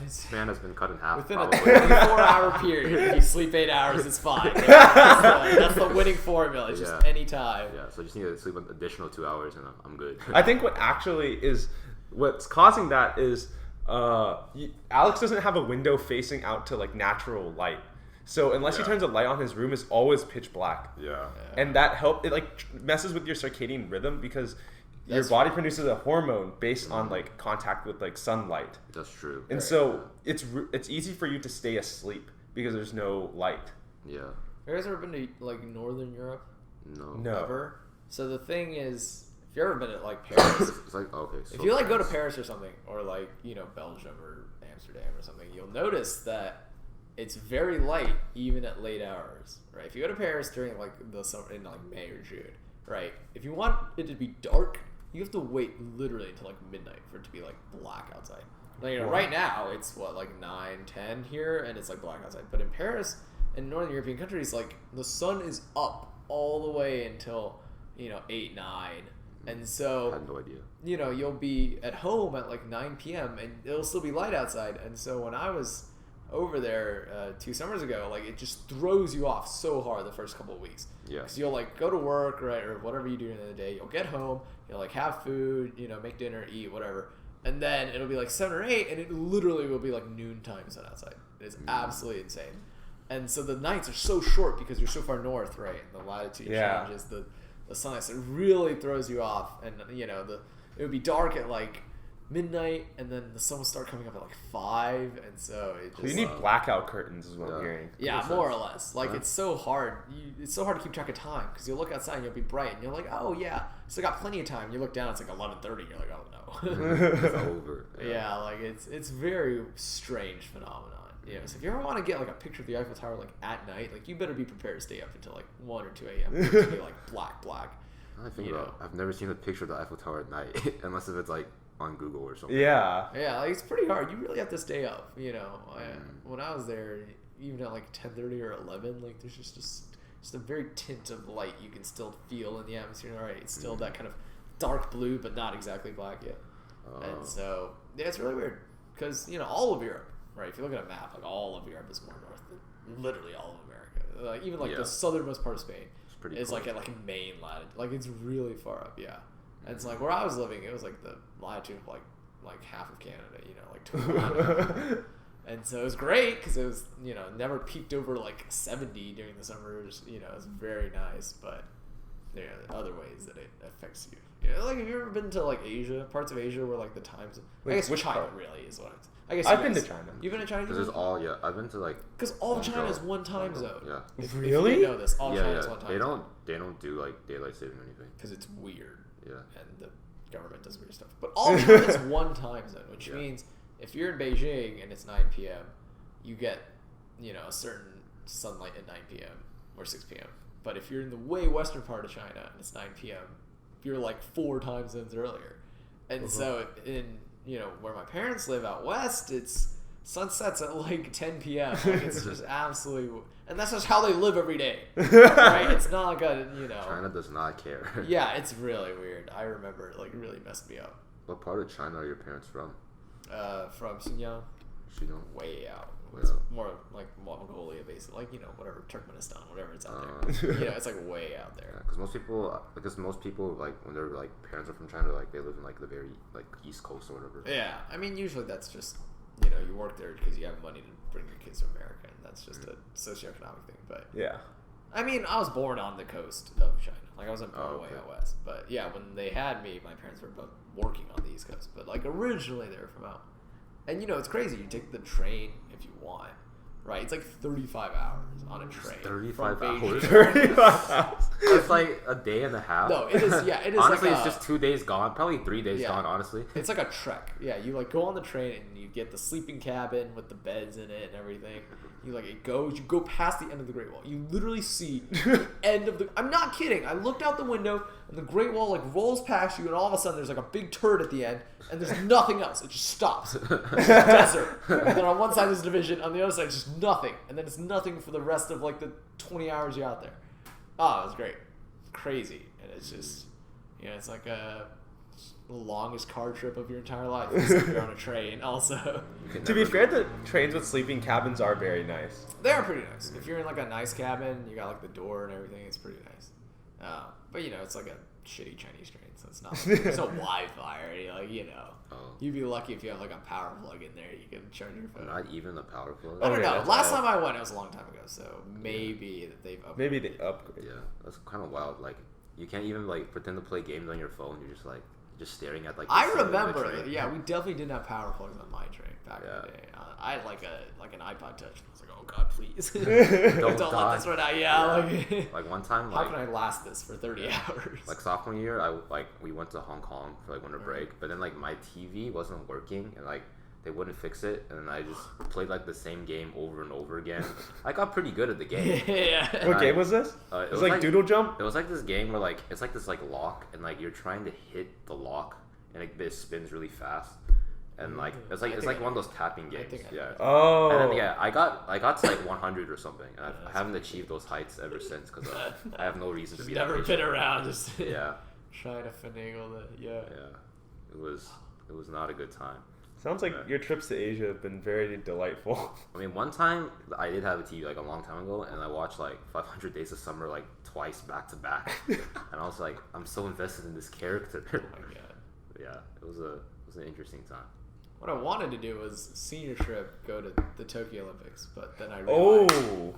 Speaker 1: span has been cut in half.
Speaker 3: Within
Speaker 1: probably.
Speaker 3: a 24-hour period, if you sleep 8 hours, it's fine. That's the winning formula. It's just
Speaker 1: Yeah.
Speaker 3: any time.
Speaker 1: Yeah, so I just need to sleep an additional 2 hours, and I'm good.
Speaker 2: I think what's causing that is Alex doesn't have a window facing out to like natural light. So unless he
Speaker 1: Yeah.
Speaker 2: turns a light on, his room is always pitch black.
Speaker 1: Yeah.
Speaker 2: And that it like messes with your circadian rhythm because your
Speaker 3: That's
Speaker 2: body produces a hormone based on like contact with like sunlight.
Speaker 1: That's true.
Speaker 2: And so it's easy for you to stay asleep because there's no light.
Speaker 1: Yeah.
Speaker 3: Have you guys ever been to like Northern Europe?
Speaker 2: No.
Speaker 3: Ever? So the thing is, if you've ever been to like Paris,
Speaker 1: It's like okay. So
Speaker 3: if you like go to Paris or something, or like, you know, Belgium or Amsterdam or something, you'll notice that it's very light even at late hours, right? If you go to Paris during like the summer in like May or June, right? If you want it to be dark, you have to wait literally until like midnight for it to be like black outside. Like, you know, right now it's what, like 9, 10 here, and it's like black outside. But in Paris and Northern European countries, like the sun is up all the way until, you know, 8, 9. And
Speaker 1: I
Speaker 3: so,
Speaker 1: had no idea.
Speaker 3: you know, you'll be at home at like 9 p.m. and it'll still be light outside. And so when I was over there 2 summers ago, like it just throws you off so hard the first couple of weeks.
Speaker 1: Yeah.
Speaker 3: Because you'll like go to work, right, or whatever you do in the day. You'll get home, you'll like have food, you know, make dinner, eat, whatever. and then it'll be like 7 or 8, and it literally will be like noon time sun outside. It's absolutely insane. And so the nights are so short because you're so far north, right? And the latitude changes, the sunlight, so it really throws you off. And it would be dark at like midnight, and then the sun will start coming up at like 5, and so it just,
Speaker 2: you need blackout curtains, is what I'm hearing.
Speaker 3: Yeah, more or less. Like it's so hard. It's so hard to keep track of time because you'll look outside and you'll be bright, and you're like, oh yeah, still got plenty of time. You look down, it's like 11:30. You're like, oh no,
Speaker 1: it's over.
Speaker 3: Yeah, like it's very strange phenomenon. Yeah, so if you ever want to get like a picture of the Eiffel Tower like at night, like you better be prepared to stay up until like 1 or 2 a.m. It's gonna be like black.
Speaker 1: I think I've never seen a picture of the Eiffel Tower at night unless if it's like on Google or something.
Speaker 2: Yeah.
Speaker 3: Yeah, like it's pretty hard. You really have to stay up. When I was there, even at like 10:30 or 11, like there's just a very tint of light you can still feel in the atmosphere. All right, it's still that kind of dark blue, but not exactly black yet. And so yeah, it's really weird because all of Europe. Right, if you look at a map, like all of Europe is more north than literally all of America. Like even like the southernmost part of Spain is like at like a main latitude. Like it's really far up, yeah. And it's like where I was living, it was like the latitude of like half of Canada, like 200. And so it was great because it was never peaked over like 70 during the summers. It was very nice, but there are other ways that it affects you. Like have you ever been to like Asia, parts of Asia where like the times? I guess China really is what I'm. I guess
Speaker 2: I've been to China.
Speaker 3: You've been to China?
Speaker 1: Because I've been to like.
Speaker 3: Because all of China is one time zone.
Speaker 1: Yeah.
Speaker 2: Really?
Speaker 3: If you know this, all China is one time zone.
Speaker 1: They don't do like daylight saving or anything.
Speaker 3: Because it's weird.
Speaker 1: Yeah.
Speaker 3: And the government does weird stuff. But all of China is one time zone, which means if you're in Beijing and it's 9 p.m., you get a certain sunlight at 9 p.m. or 6 p.m. But if you're in the way western part of China and it's 9 p.m., you're like 4 time zones earlier. And so in where my parents live out west, it's sunsets at like 10 p.m. Like it's just absolutely, and that's just how they live every day, right? It's not like a
Speaker 1: China does not care.
Speaker 3: Yeah, it's really weird. I remember it really messed me up.
Speaker 1: What part of China are your parents from?
Speaker 3: From Xinjiang. Way out. It's more like Mongolia, basically, like whatever, Turkmenistan, whatever it's out there. It's like way out there.
Speaker 1: Yeah, because most people like when they're like parents are from China, like they live in like the very like East Coast or whatever.
Speaker 3: Yeah, I mean usually that's just you work there because you have money to bring your kids to America, and that's just a socioeconomic thing. But
Speaker 2: yeah,
Speaker 3: I mean I was born on the coast of China, like I wasn't born way out west. But yeah, when they had me, my parents were both working on the East Coast, but like originally they were from out. And it's crazy. You take the train if you want, right? It's like 35 hours on a train.
Speaker 1: 35 hours?
Speaker 2: 35 hours.
Speaker 1: It's like a day and a half.
Speaker 3: No, it is. Yeah, it is.
Speaker 1: Honestly,
Speaker 3: like
Speaker 1: it's just 2 days gone. Probably 3 days gone. Honestly,
Speaker 3: it's like a trek. Yeah, you like go on the train and you get the sleeping cabin with the beds in it and everything. You go past the end of the Great Wall. You literally see the end of the. I'm not kidding. I looked out the window and the Great Wall like rolls past you, and all of a sudden there's like a big turd at the end, and there's nothing else. It just stops. It's desert. And then on one side there's division, on the other side it's just nothing, and then it's nothing for the rest of like the 20 hours you're out there. Oh, it was great, crazy, and it's just it's like the longest car trip of your entire life. If you're on a train, also.
Speaker 2: To be fair, the trains with sleeping cabins are very nice.
Speaker 3: They are pretty nice. If you're in like a nice cabin, you got like the door and everything. It's pretty nice. But it's like a shitty Chinese train, so it's not. There's no Wi-Fi or You'd be lucky if you have like a power plug in there. You can charge your phone.
Speaker 1: Not even a power plug.
Speaker 3: I don't know. Last time I went, it was a long time ago, so maybe that they've upgraded.
Speaker 2: Maybe they upgrade.
Speaker 1: Yeah, that's kind of wild. Like you can't even like pretend to play games on your phone. You're just staring at like.
Speaker 3: I remember. Yeah, we definitely didn't have power plugs on my train back in the day. I had like an iPod Touch. I was like, oh god, please, don't let this run out. Yeah,
Speaker 1: like one time.
Speaker 3: How can I last this for 30 hours?
Speaker 1: Like sophomore year, we went to Hong Kong for like winter break, but then like my TV wasn't working and like they wouldn't fix it, and then I just played like the same game over and over again. I got pretty good at the game.
Speaker 3: Yeah.
Speaker 2: What game was this?
Speaker 1: It
Speaker 2: was like Doodle Jump?
Speaker 1: It was like this game where like it's like this like lock, and like you're trying to hit the lock, and like this spins really fast, and like it's like one of those tapping games. Yeah.
Speaker 2: Oh.
Speaker 1: And then I got to like 100 or something, and I haven't achieved those heights ever since because I have no reason to be.
Speaker 3: Never been around. Just
Speaker 1: trying
Speaker 3: to finagle that. Yeah.
Speaker 1: It was not a good time.
Speaker 2: Sounds like your trips to Asia have been very delightful.
Speaker 1: I mean, one time I did have a TV like a long time ago, and I watched like 500 Days of Summer like twice back to back, and I was like, I'm so invested in this character.
Speaker 3: Oh my god.
Speaker 1: Yeah, it was a an interesting time.
Speaker 3: What I wanted to do was senior trip, go to the Tokyo Olympics, but then I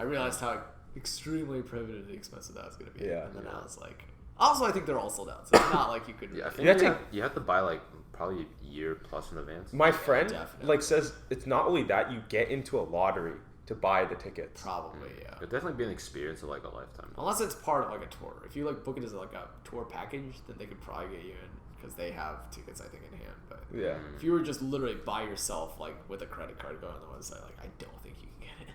Speaker 3: realized how extremely prohibitively expensive that was going to be.
Speaker 2: Yeah.
Speaker 3: And then I was like, also I think they're all sold out, so it's not like you could.
Speaker 1: Yeah, I
Speaker 3: really,
Speaker 1: think you have to buy like probably a year plus in advance.
Speaker 2: My friend
Speaker 3: definitely.
Speaker 2: says it's not only that, you get into a lottery to buy the tickets.
Speaker 3: Probably, yeah.
Speaker 1: It'd definitely be an experience of like a lifetime.
Speaker 3: Unless it's part of like a tour. If you like book it as like a tour package, then they could probably get you in because they have tickets I think in hand. But
Speaker 2: Yeah.
Speaker 3: if you were just literally by yourself, like with a credit card going on the website, like I don't think you can get it.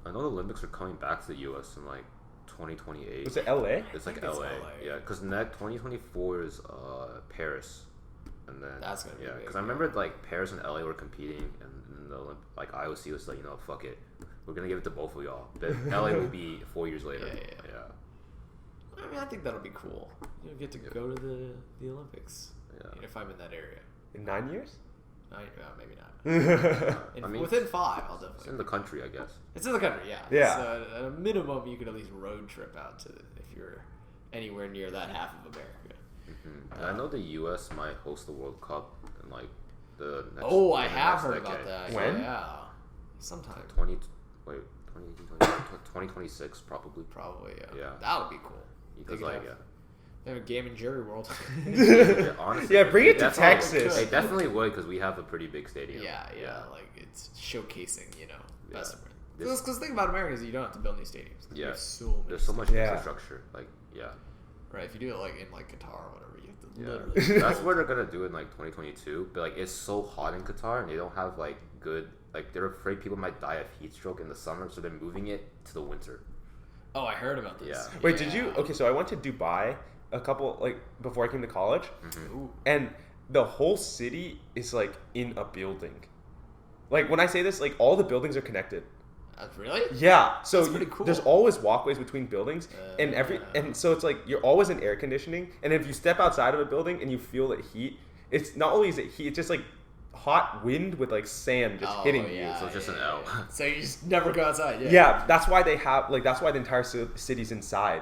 Speaker 1: I know the Olympics are coming back to the U.S. in like 2028.
Speaker 2: Was it LA?
Speaker 1: It's like
Speaker 3: think it's
Speaker 1: LA.
Speaker 3: LA.
Speaker 1: Yeah, because next 2024 is Paris, and then
Speaker 3: That's gonna be
Speaker 1: yeah.
Speaker 3: big,
Speaker 1: Because I remember like Paris and LA were competing, and the like IOC was like, fuck it, we're gonna give it to both of y'all. But LA will be 4 years later.
Speaker 3: Yeah. I mean, I think that'll be cool. You know, get to go to the Olympics.
Speaker 1: Yeah.
Speaker 3: If I'm in that area.
Speaker 2: In 9 years?
Speaker 3: Maybe not.
Speaker 1: I mean,
Speaker 3: Within 5, I'll
Speaker 1: It's
Speaker 3: definitely.
Speaker 1: in the country, I guess.
Speaker 3: It's in the country, yeah.
Speaker 2: Yeah.
Speaker 3: So at a minimum, you could at least road trip out to if you're anywhere near that half of America.
Speaker 1: Mm-hmm. And I know the U.S. might host the World Cup in like the next.
Speaker 3: Oh, I
Speaker 1: in the
Speaker 3: have
Speaker 1: next
Speaker 3: heard
Speaker 1: decade.
Speaker 3: about that.
Speaker 2: When?
Speaker 3: Yeah. Sometime.
Speaker 1: 2026 probably.
Speaker 3: Probably, yeah.
Speaker 1: Yeah.
Speaker 3: That would be cool.
Speaker 1: Because
Speaker 3: They
Speaker 1: like
Speaker 3: could
Speaker 1: yeah.
Speaker 3: They have a game in Jerry World.
Speaker 1: Yeah, honestly,
Speaker 2: Yeah, bring it to
Speaker 1: definitely-
Speaker 2: Texas.
Speaker 1: They definitely would because we have a pretty big stadium.
Speaker 3: yeah. Like, it's showcasing,
Speaker 1: Yeah.
Speaker 3: best of it.
Speaker 1: This-
Speaker 3: Because the thing about America is you don't have to build new stadiums.
Speaker 1: Yeah.
Speaker 3: There's so many.
Speaker 1: There's so much
Speaker 2: Yeah.
Speaker 1: infrastructure. Like yeah.
Speaker 3: Right, if you do it like in like Qatar or whatever, you have to
Speaker 1: Yeah,
Speaker 3: literally.
Speaker 1: that's what they're gonna do in like 2022. But like, it's so hot in Qatar, and they don't have like good. Like, they're afraid people might die of heat stroke in the summer, so they're moving it to the winter.
Speaker 3: Oh, I heard about this.
Speaker 1: Yeah.
Speaker 2: Wait, did you? Okay, so I went to Dubai a couple, like, before I came to college,
Speaker 3: Ooh.
Speaker 2: and the whole city is, like, in a building. Like, when I say this, like, all the buildings are connected.
Speaker 3: Really?
Speaker 2: Yeah, so
Speaker 3: That's pretty cool.
Speaker 2: there's always walkways between buildings, and so it's like you're always in air conditioning, and if you step outside of a building and you feel the heat, it's not only is it heat, it's just like hot wind with like sand just hitting you.
Speaker 1: So it's just an L.
Speaker 3: So you just never go outside. Yeah.
Speaker 2: Yeah, that's why they have that's why the entire city's inside.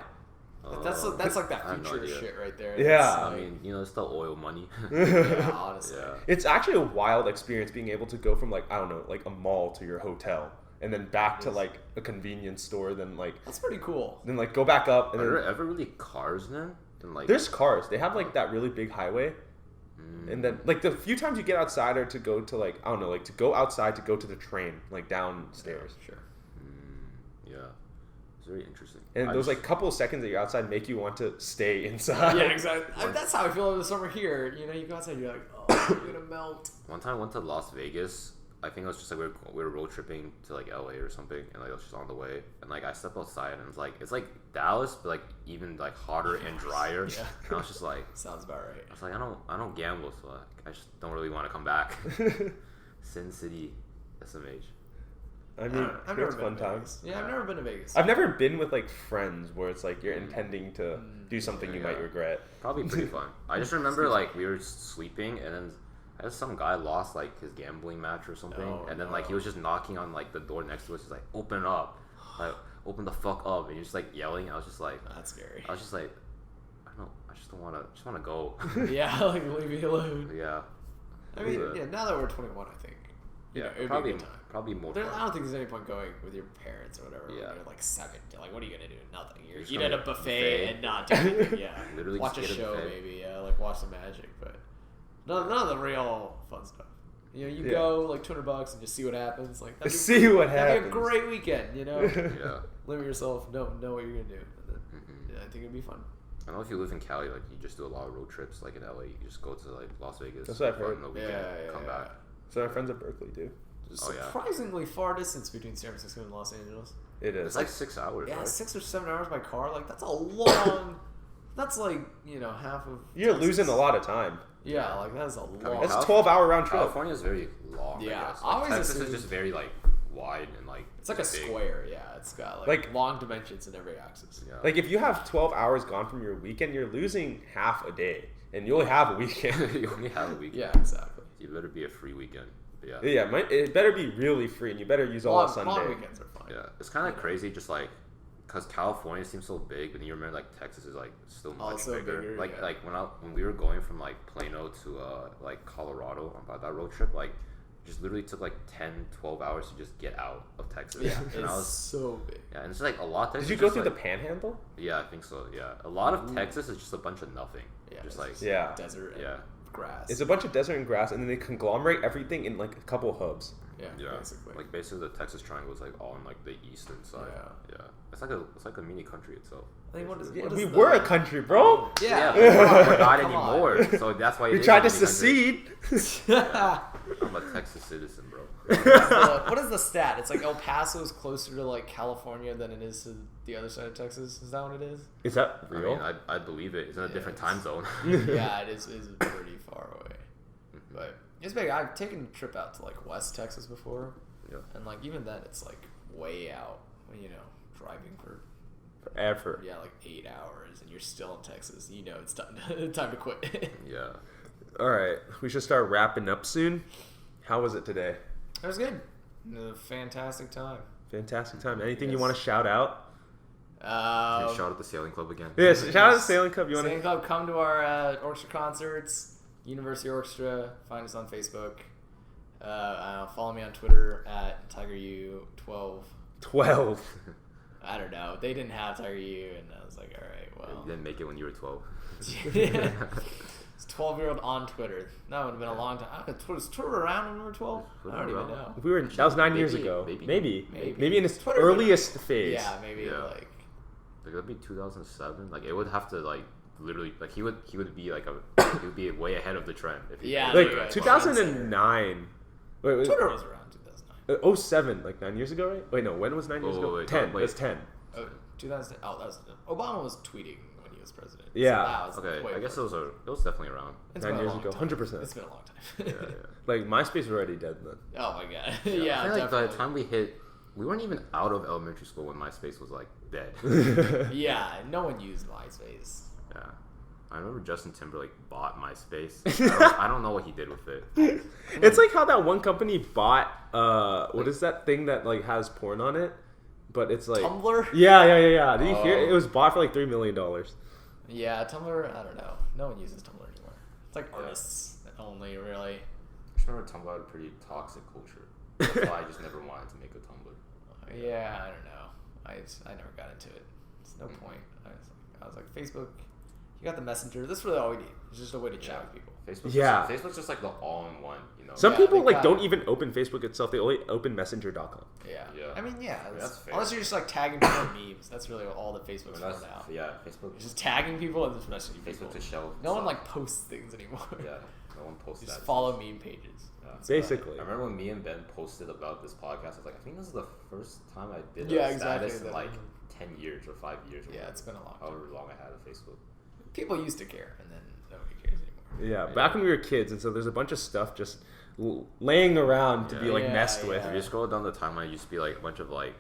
Speaker 3: That's like that
Speaker 1: I have no
Speaker 3: future
Speaker 1: idea.
Speaker 3: shit right there.
Speaker 2: Yeah.
Speaker 3: That's
Speaker 1: I
Speaker 3: like-
Speaker 1: mean, it's the oil money.
Speaker 3: yeah, honestly.
Speaker 1: Yeah.
Speaker 2: It's actually a wild experience being able to go from like, I don't know, like a mall to your hotel, and then back to like a convenience store, then
Speaker 3: That's pretty cool.
Speaker 2: go back up, and
Speaker 1: Are
Speaker 2: then
Speaker 1: there ever really cars then? And like,
Speaker 2: there's cars. They have like that really big highway. And then, like, the few times you get outside are to go to, like, I don't know, like, to go outside to go to the train, like, downstairs.
Speaker 3: Sure.
Speaker 1: yeah, it's very interesting.
Speaker 2: And
Speaker 1: I
Speaker 2: those,
Speaker 1: just-
Speaker 2: like, couple of seconds that you're outside make you want to stay inside.
Speaker 3: Yeah, exactly. That's how I feel in the summer here. You go outside, you're like, oh, I'm gonna melt.
Speaker 1: One time I went to Las Vegas. I think it was just like we were road tripping to like LA or something, and like I was just on the way, and like I stepped outside, and it's like Dallas, but like even like hotter and drier.
Speaker 3: Yeah.
Speaker 1: And I was just like,
Speaker 3: Sounds about right.
Speaker 1: I was like, I don't gamble, so like, I just don't really want to come back. Sin City, SMH.
Speaker 2: I mean,
Speaker 3: I've
Speaker 2: it's
Speaker 3: never
Speaker 2: fun
Speaker 3: been to
Speaker 2: times.
Speaker 3: Vegas. Yeah, I've never been to Vegas.
Speaker 2: I've never been with, like, friends where it's like you're intending to do something you might
Speaker 1: Yeah.
Speaker 2: regret.
Speaker 1: Probably pretty fun. I just remember like we were sleeping, and then I guess some guy lost like his gambling match or something,
Speaker 3: Oh,
Speaker 1: and then like he was just knocking on like the door next to us, just like open up, like open the fuck up, and he was just like yelling. I was just like,
Speaker 3: That's scary.
Speaker 1: I just want to go.
Speaker 3: Yeah, like leave me alone.
Speaker 1: Yeah.
Speaker 3: I mean,
Speaker 1: But-
Speaker 3: yeah. Now that we're 21, I think.
Speaker 1: Yeah,
Speaker 3: it'd
Speaker 1: probably
Speaker 3: be a good time.
Speaker 1: probably more
Speaker 3: I
Speaker 1: fun.
Speaker 3: don't think there's any point going with your parents or whatever.
Speaker 1: Yeah.
Speaker 3: When you're like 7. You're like, what are you gonna do? Nothing. You're
Speaker 1: just
Speaker 3: eat
Speaker 1: gonna
Speaker 3: at a
Speaker 1: eat
Speaker 3: buffet
Speaker 1: buffet.
Speaker 3: and not do anything. Yeah.
Speaker 1: Literally
Speaker 3: watch a
Speaker 1: just get a
Speaker 3: show
Speaker 1: buffet.
Speaker 3: maybe. Yeah, like watch the magic, but none of the real fun stuff. You
Speaker 2: Yeah.
Speaker 3: go like $200 and just see what happens. Like that'd be,
Speaker 2: See what
Speaker 3: that'd
Speaker 2: happens.
Speaker 3: be a great weekend.
Speaker 1: Yeah.
Speaker 3: Limit yourself. Know what you're gonna do. And then,
Speaker 1: Mhm.
Speaker 3: yeah, I think it'd be fun.
Speaker 1: I know if you live in Cali, like you just do a lot of road trips. Like in LA, you just go to like Las Vegas.
Speaker 2: That's what I've
Speaker 1: for
Speaker 2: heard.
Speaker 1: the weekend, come back.
Speaker 2: So our friends at Berkeley do.
Speaker 1: Oh, yeah.
Speaker 3: Surprisingly far distance between San Francisco and Los Angeles.
Speaker 2: It is.
Speaker 1: It's like 6 hours.
Speaker 3: Yeah,
Speaker 1: right?
Speaker 3: 6 or 7 hours by car. Like that's a long. That's like half of.
Speaker 2: You're
Speaker 3: Texas.
Speaker 2: losing a lot of time.
Speaker 3: Yeah, like that's a
Speaker 1: I mean,
Speaker 3: long.
Speaker 2: That's a 12-hour round trip.
Speaker 1: California is very long.
Speaker 3: Yeah,
Speaker 1: I guess.
Speaker 3: I
Speaker 1: Like,
Speaker 3: always
Speaker 1: Texas
Speaker 3: assumed-
Speaker 1: is just very like wide and like.
Speaker 3: It's like a
Speaker 1: big.
Speaker 3: square. Yeah, it's got
Speaker 2: Like-
Speaker 3: long dimensions in every axis.
Speaker 1: Yeah.
Speaker 2: Like, if you have 12 hours gone from your weekend, you're losing half a day. And you only have a weekend.
Speaker 1: you only have a weekend.
Speaker 3: Yeah, exactly.
Speaker 1: You better be a free weekend. But yeah.
Speaker 2: Yeah, it better be really free, and you better use all of
Speaker 3: Long
Speaker 2: Sunday.
Speaker 3: weekends are fine.
Speaker 1: Yeah, it's kind of crazy. Just like because California seems so big, but then you remember like Texas is like still much
Speaker 3: Also bigger,
Speaker 1: Like
Speaker 3: yeah.
Speaker 1: like when we were going from like Plano to like Colorado on that road trip, like just literally took like 10-12 hours to just get out of Texas.
Speaker 3: Yeah,
Speaker 1: and
Speaker 3: it's
Speaker 1: I was
Speaker 3: so big.
Speaker 1: yeah, and it's like a lot.
Speaker 2: Did you go through the Panhandle?
Speaker 1: Yeah, I think so. Yeah, a lot of Texas is just a bunch of nothing.
Speaker 3: Yeah,
Speaker 1: just
Speaker 3: it's
Speaker 1: like
Speaker 3: just
Speaker 2: Yeah.
Speaker 3: desert and
Speaker 1: Yeah.
Speaker 3: grass.
Speaker 2: It's a bunch of desert and grass, and then they conglomerate everything in like a couple hubs.
Speaker 3: yeah,
Speaker 1: yeah,
Speaker 3: basically.
Speaker 1: like basically the Texas Triangle is like all in like the eastern side.
Speaker 3: Yeah.
Speaker 1: Yeah, it's like a mini country itself.
Speaker 3: I think what is,
Speaker 2: Yeah,
Speaker 3: what is
Speaker 2: we
Speaker 3: the-
Speaker 2: were a country, bro.
Speaker 3: Yeah.
Speaker 1: but we're not
Speaker 3: Come on.
Speaker 1: anymore. So that's why
Speaker 2: We
Speaker 1: it is
Speaker 2: tried
Speaker 1: a
Speaker 2: to
Speaker 1: mini country.
Speaker 2: secede.
Speaker 1: I'm a Texas citizen, bro.
Speaker 3: What is the stat? It's like El Paso is closer to like California than it is to the other side of Texas. Is that what it is?
Speaker 2: Is that
Speaker 1: I
Speaker 2: real?
Speaker 1: mean, I believe it. It's in a different
Speaker 3: it's-
Speaker 1: time zone.
Speaker 3: Yeah, it is pretty far away. But it's big. I've taken a trip out to like West Texas before,
Speaker 1: Yeah.
Speaker 3: and like even then it's like way out. You know, driving for
Speaker 2: Forever.
Speaker 3: like 8 hours, and you're still in Texas. You know, it's time to quit.
Speaker 1: Yeah.
Speaker 2: All right, we should start wrapping up soon. How was it today?
Speaker 3: It was good. A fantastic time.
Speaker 2: Fantastic time. Anything you
Speaker 3: Yes.
Speaker 2: want to shout out?
Speaker 1: Can you shout out the sailing club again?
Speaker 2: Yes, shout out to Sailing Club. You want
Speaker 3: Sailing
Speaker 2: to?
Speaker 3: Club, come to our orchestra concerts, University Orchestra. Find us on Facebook. Follow me on Twitter at TigerU12.
Speaker 2: 12.
Speaker 3: I don't know. They didn't have Tiger U, and I was like, all right,
Speaker 1: You
Speaker 3: well.
Speaker 1: didn't make it when you were 12.
Speaker 3: It's 12-year-old on Twitter. That would have been a long time. Was Twitter around when we were 12? I don't even know.
Speaker 2: We were. That was 9 years
Speaker 1: Maybe-
Speaker 2: ago.
Speaker 1: maybe.
Speaker 2: Maybe in its
Speaker 3: Twitter-
Speaker 2: earliest phase.
Speaker 3: Yeah, maybe
Speaker 1: Yeah.
Speaker 3: like.
Speaker 1: Like it would be 2007. Like it would have to like literally like he would be like he would be way ahead of the trend. If he
Speaker 3: Yeah,
Speaker 1: did it.
Speaker 2: Like
Speaker 3: right.
Speaker 2: 2009. Wait,
Speaker 3: Twitter was around 2009.
Speaker 2: 07, like 9 years ago, right? Wait, no. When was 9 years ago?
Speaker 1: wait,
Speaker 2: 10.
Speaker 1: wait.
Speaker 2: It was 10.
Speaker 3: Oh, 2010. Oh, that was Obama was tweeting when he was president.
Speaker 2: Yeah.
Speaker 3: So that was
Speaker 1: Okay,
Speaker 3: way
Speaker 1: I guess
Speaker 3: before.
Speaker 1: it was definitely around.
Speaker 3: It's
Speaker 2: 9
Speaker 3: been a
Speaker 2: years
Speaker 3: long
Speaker 2: ago,
Speaker 3: time.
Speaker 2: 100%.
Speaker 3: It's been a long time.
Speaker 1: Yeah, yeah.
Speaker 2: Like MySpace was already dead then.
Speaker 3: Oh my god.
Speaker 1: I
Speaker 3: Yeah,
Speaker 1: feel like by
Speaker 3: definitely.
Speaker 1: the time we hit, we weren't even out of elementary school when MySpace was like dead.
Speaker 3: Yeah, no one used MySpace.
Speaker 1: Yeah. I remember Justin Timberlake bought MySpace. I don't know what he did with it.
Speaker 2: It's like how that one company bought what is that thing that like has porn on it? But it's like
Speaker 3: Tumblr?
Speaker 2: Yeah. Did you hear it?
Speaker 3: Oh.
Speaker 2: It was bought for like $3 million.
Speaker 3: Yeah, Tumblr, I don't know. No one uses Tumblr anymore. It's like artists only, really.
Speaker 1: I just remember Tumblr had a pretty toxic culture. That's why I just never wanted to make a Tumblr.
Speaker 3: Yeah, I don't know. I never got into it. It's no point. I was like, Facebook, you got the Messenger. That's really all we need. It's just a way to chat with people.
Speaker 1: Facebook's just like the all-in-one, you know.
Speaker 2: Some
Speaker 3: Yeah,
Speaker 2: people
Speaker 3: they
Speaker 2: like
Speaker 3: got-
Speaker 2: don't even open Facebook itself. They only open messenger.com.
Speaker 3: Yeah.
Speaker 1: Yeah.
Speaker 3: I mean, yeah.
Speaker 1: that's fair.
Speaker 3: Unless you're just like tagging people in memes. That's really all that Facebook's
Speaker 1: That's,
Speaker 3: for now.
Speaker 1: yeah, Facebook.
Speaker 3: You're just tagging people and just messaging people.
Speaker 1: Facebook's a shell.
Speaker 3: No one like posts things anymore.
Speaker 1: Yeah, no one posts
Speaker 3: Just
Speaker 1: that.
Speaker 3: follow meme pages.
Speaker 1: Yeah.
Speaker 3: That's about it.
Speaker 2: Basically.
Speaker 1: I remember when me and Ben posted about this podcast. I was like, I think this is the first time I did
Speaker 3: Yeah,
Speaker 1: a
Speaker 3: exactly.
Speaker 1: status in like 10 years or 5 years. Or
Speaker 3: Yeah,
Speaker 1: whatever,
Speaker 3: it's been a long time.
Speaker 1: however long I had a Facebook.
Speaker 3: People used to care, and then nobody cares anymore.
Speaker 2: Yeah, back when we were kids, and so there's a bunch of stuff just laying around to be like
Speaker 3: Yeah,
Speaker 2: messed
Speaker 3: yeah.
Speaker 2: with.
Speaker 1: If you scroll down the timeline, it used to be like a bunch of like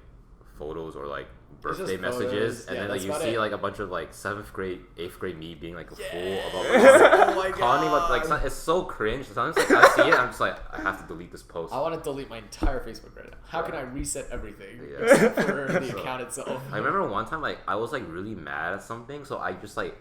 Speaker 1: photos or like
Speaker 3: It's
Speaker 1: birthday
Speaker 3: just
Speaker 1: messages,
Speaker 3: photos.
Speaker 1: and
Speaker 3: Yeah,
Speaker 1: then like
Speaker 3: that's
Speaker 1: you
Speaker 3: about
Speaker 1: see
Speaker 3: it.
Speaker 1: like a bunch of like 7th grade, 8th grade me being like a fool
Speaker 3: Yeah.
Speaker 1: about
Speaker 3: Oh my
Speaker 1: calling me about like
Speaker 3: God.
Speaker 1: it's so cringe. Sometimes like I see it, I'm just like I have to delete this post.
Speaker 3: I want to delete my entire Facebook right now. How can I reset everything
Speaker 1: Yeah.
Speaker 3: except for the
Speaker 1: So,
Speaker 3: account itself?
Speaker 1: I remember one time like I was like really mad at something, so I just like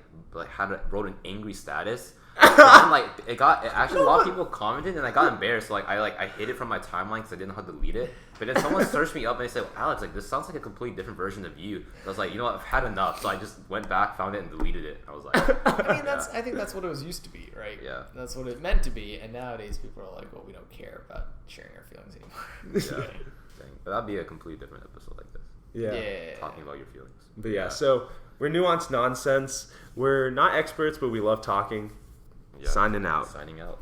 Speaker 1: wrote an angry status. And then, like it actually a lot of people commented, and I got embarrassed. So, I hid it from my timeline because I didn't know how to delete it. But then someone searched me up and they said, well, Alex, like this sounds like a completely different version of you. I was like, you know what, I've had enough. So I just went back, found it, and deleted it. I was like,
Speaker 3: I mean, I think that's what it was used to be, right?
Speaker 1: Yeah.
Speaker 3: That's what it meant to be, and nowadays people are like, well, we don't care about sharing our feelings anymore.
Speaker 1: yeah. Dang. But that'd be a completely different episode like this,
Speaker 2: Yeah.
Speaker 1: talking about your feelings.
Speaker 2: But yeah, so we're nuanced nonsense. We're not experts, but we love talking.
Speaker 1: Yeah.
Speaker 2: Signing out.
Speaker 1: Signing out.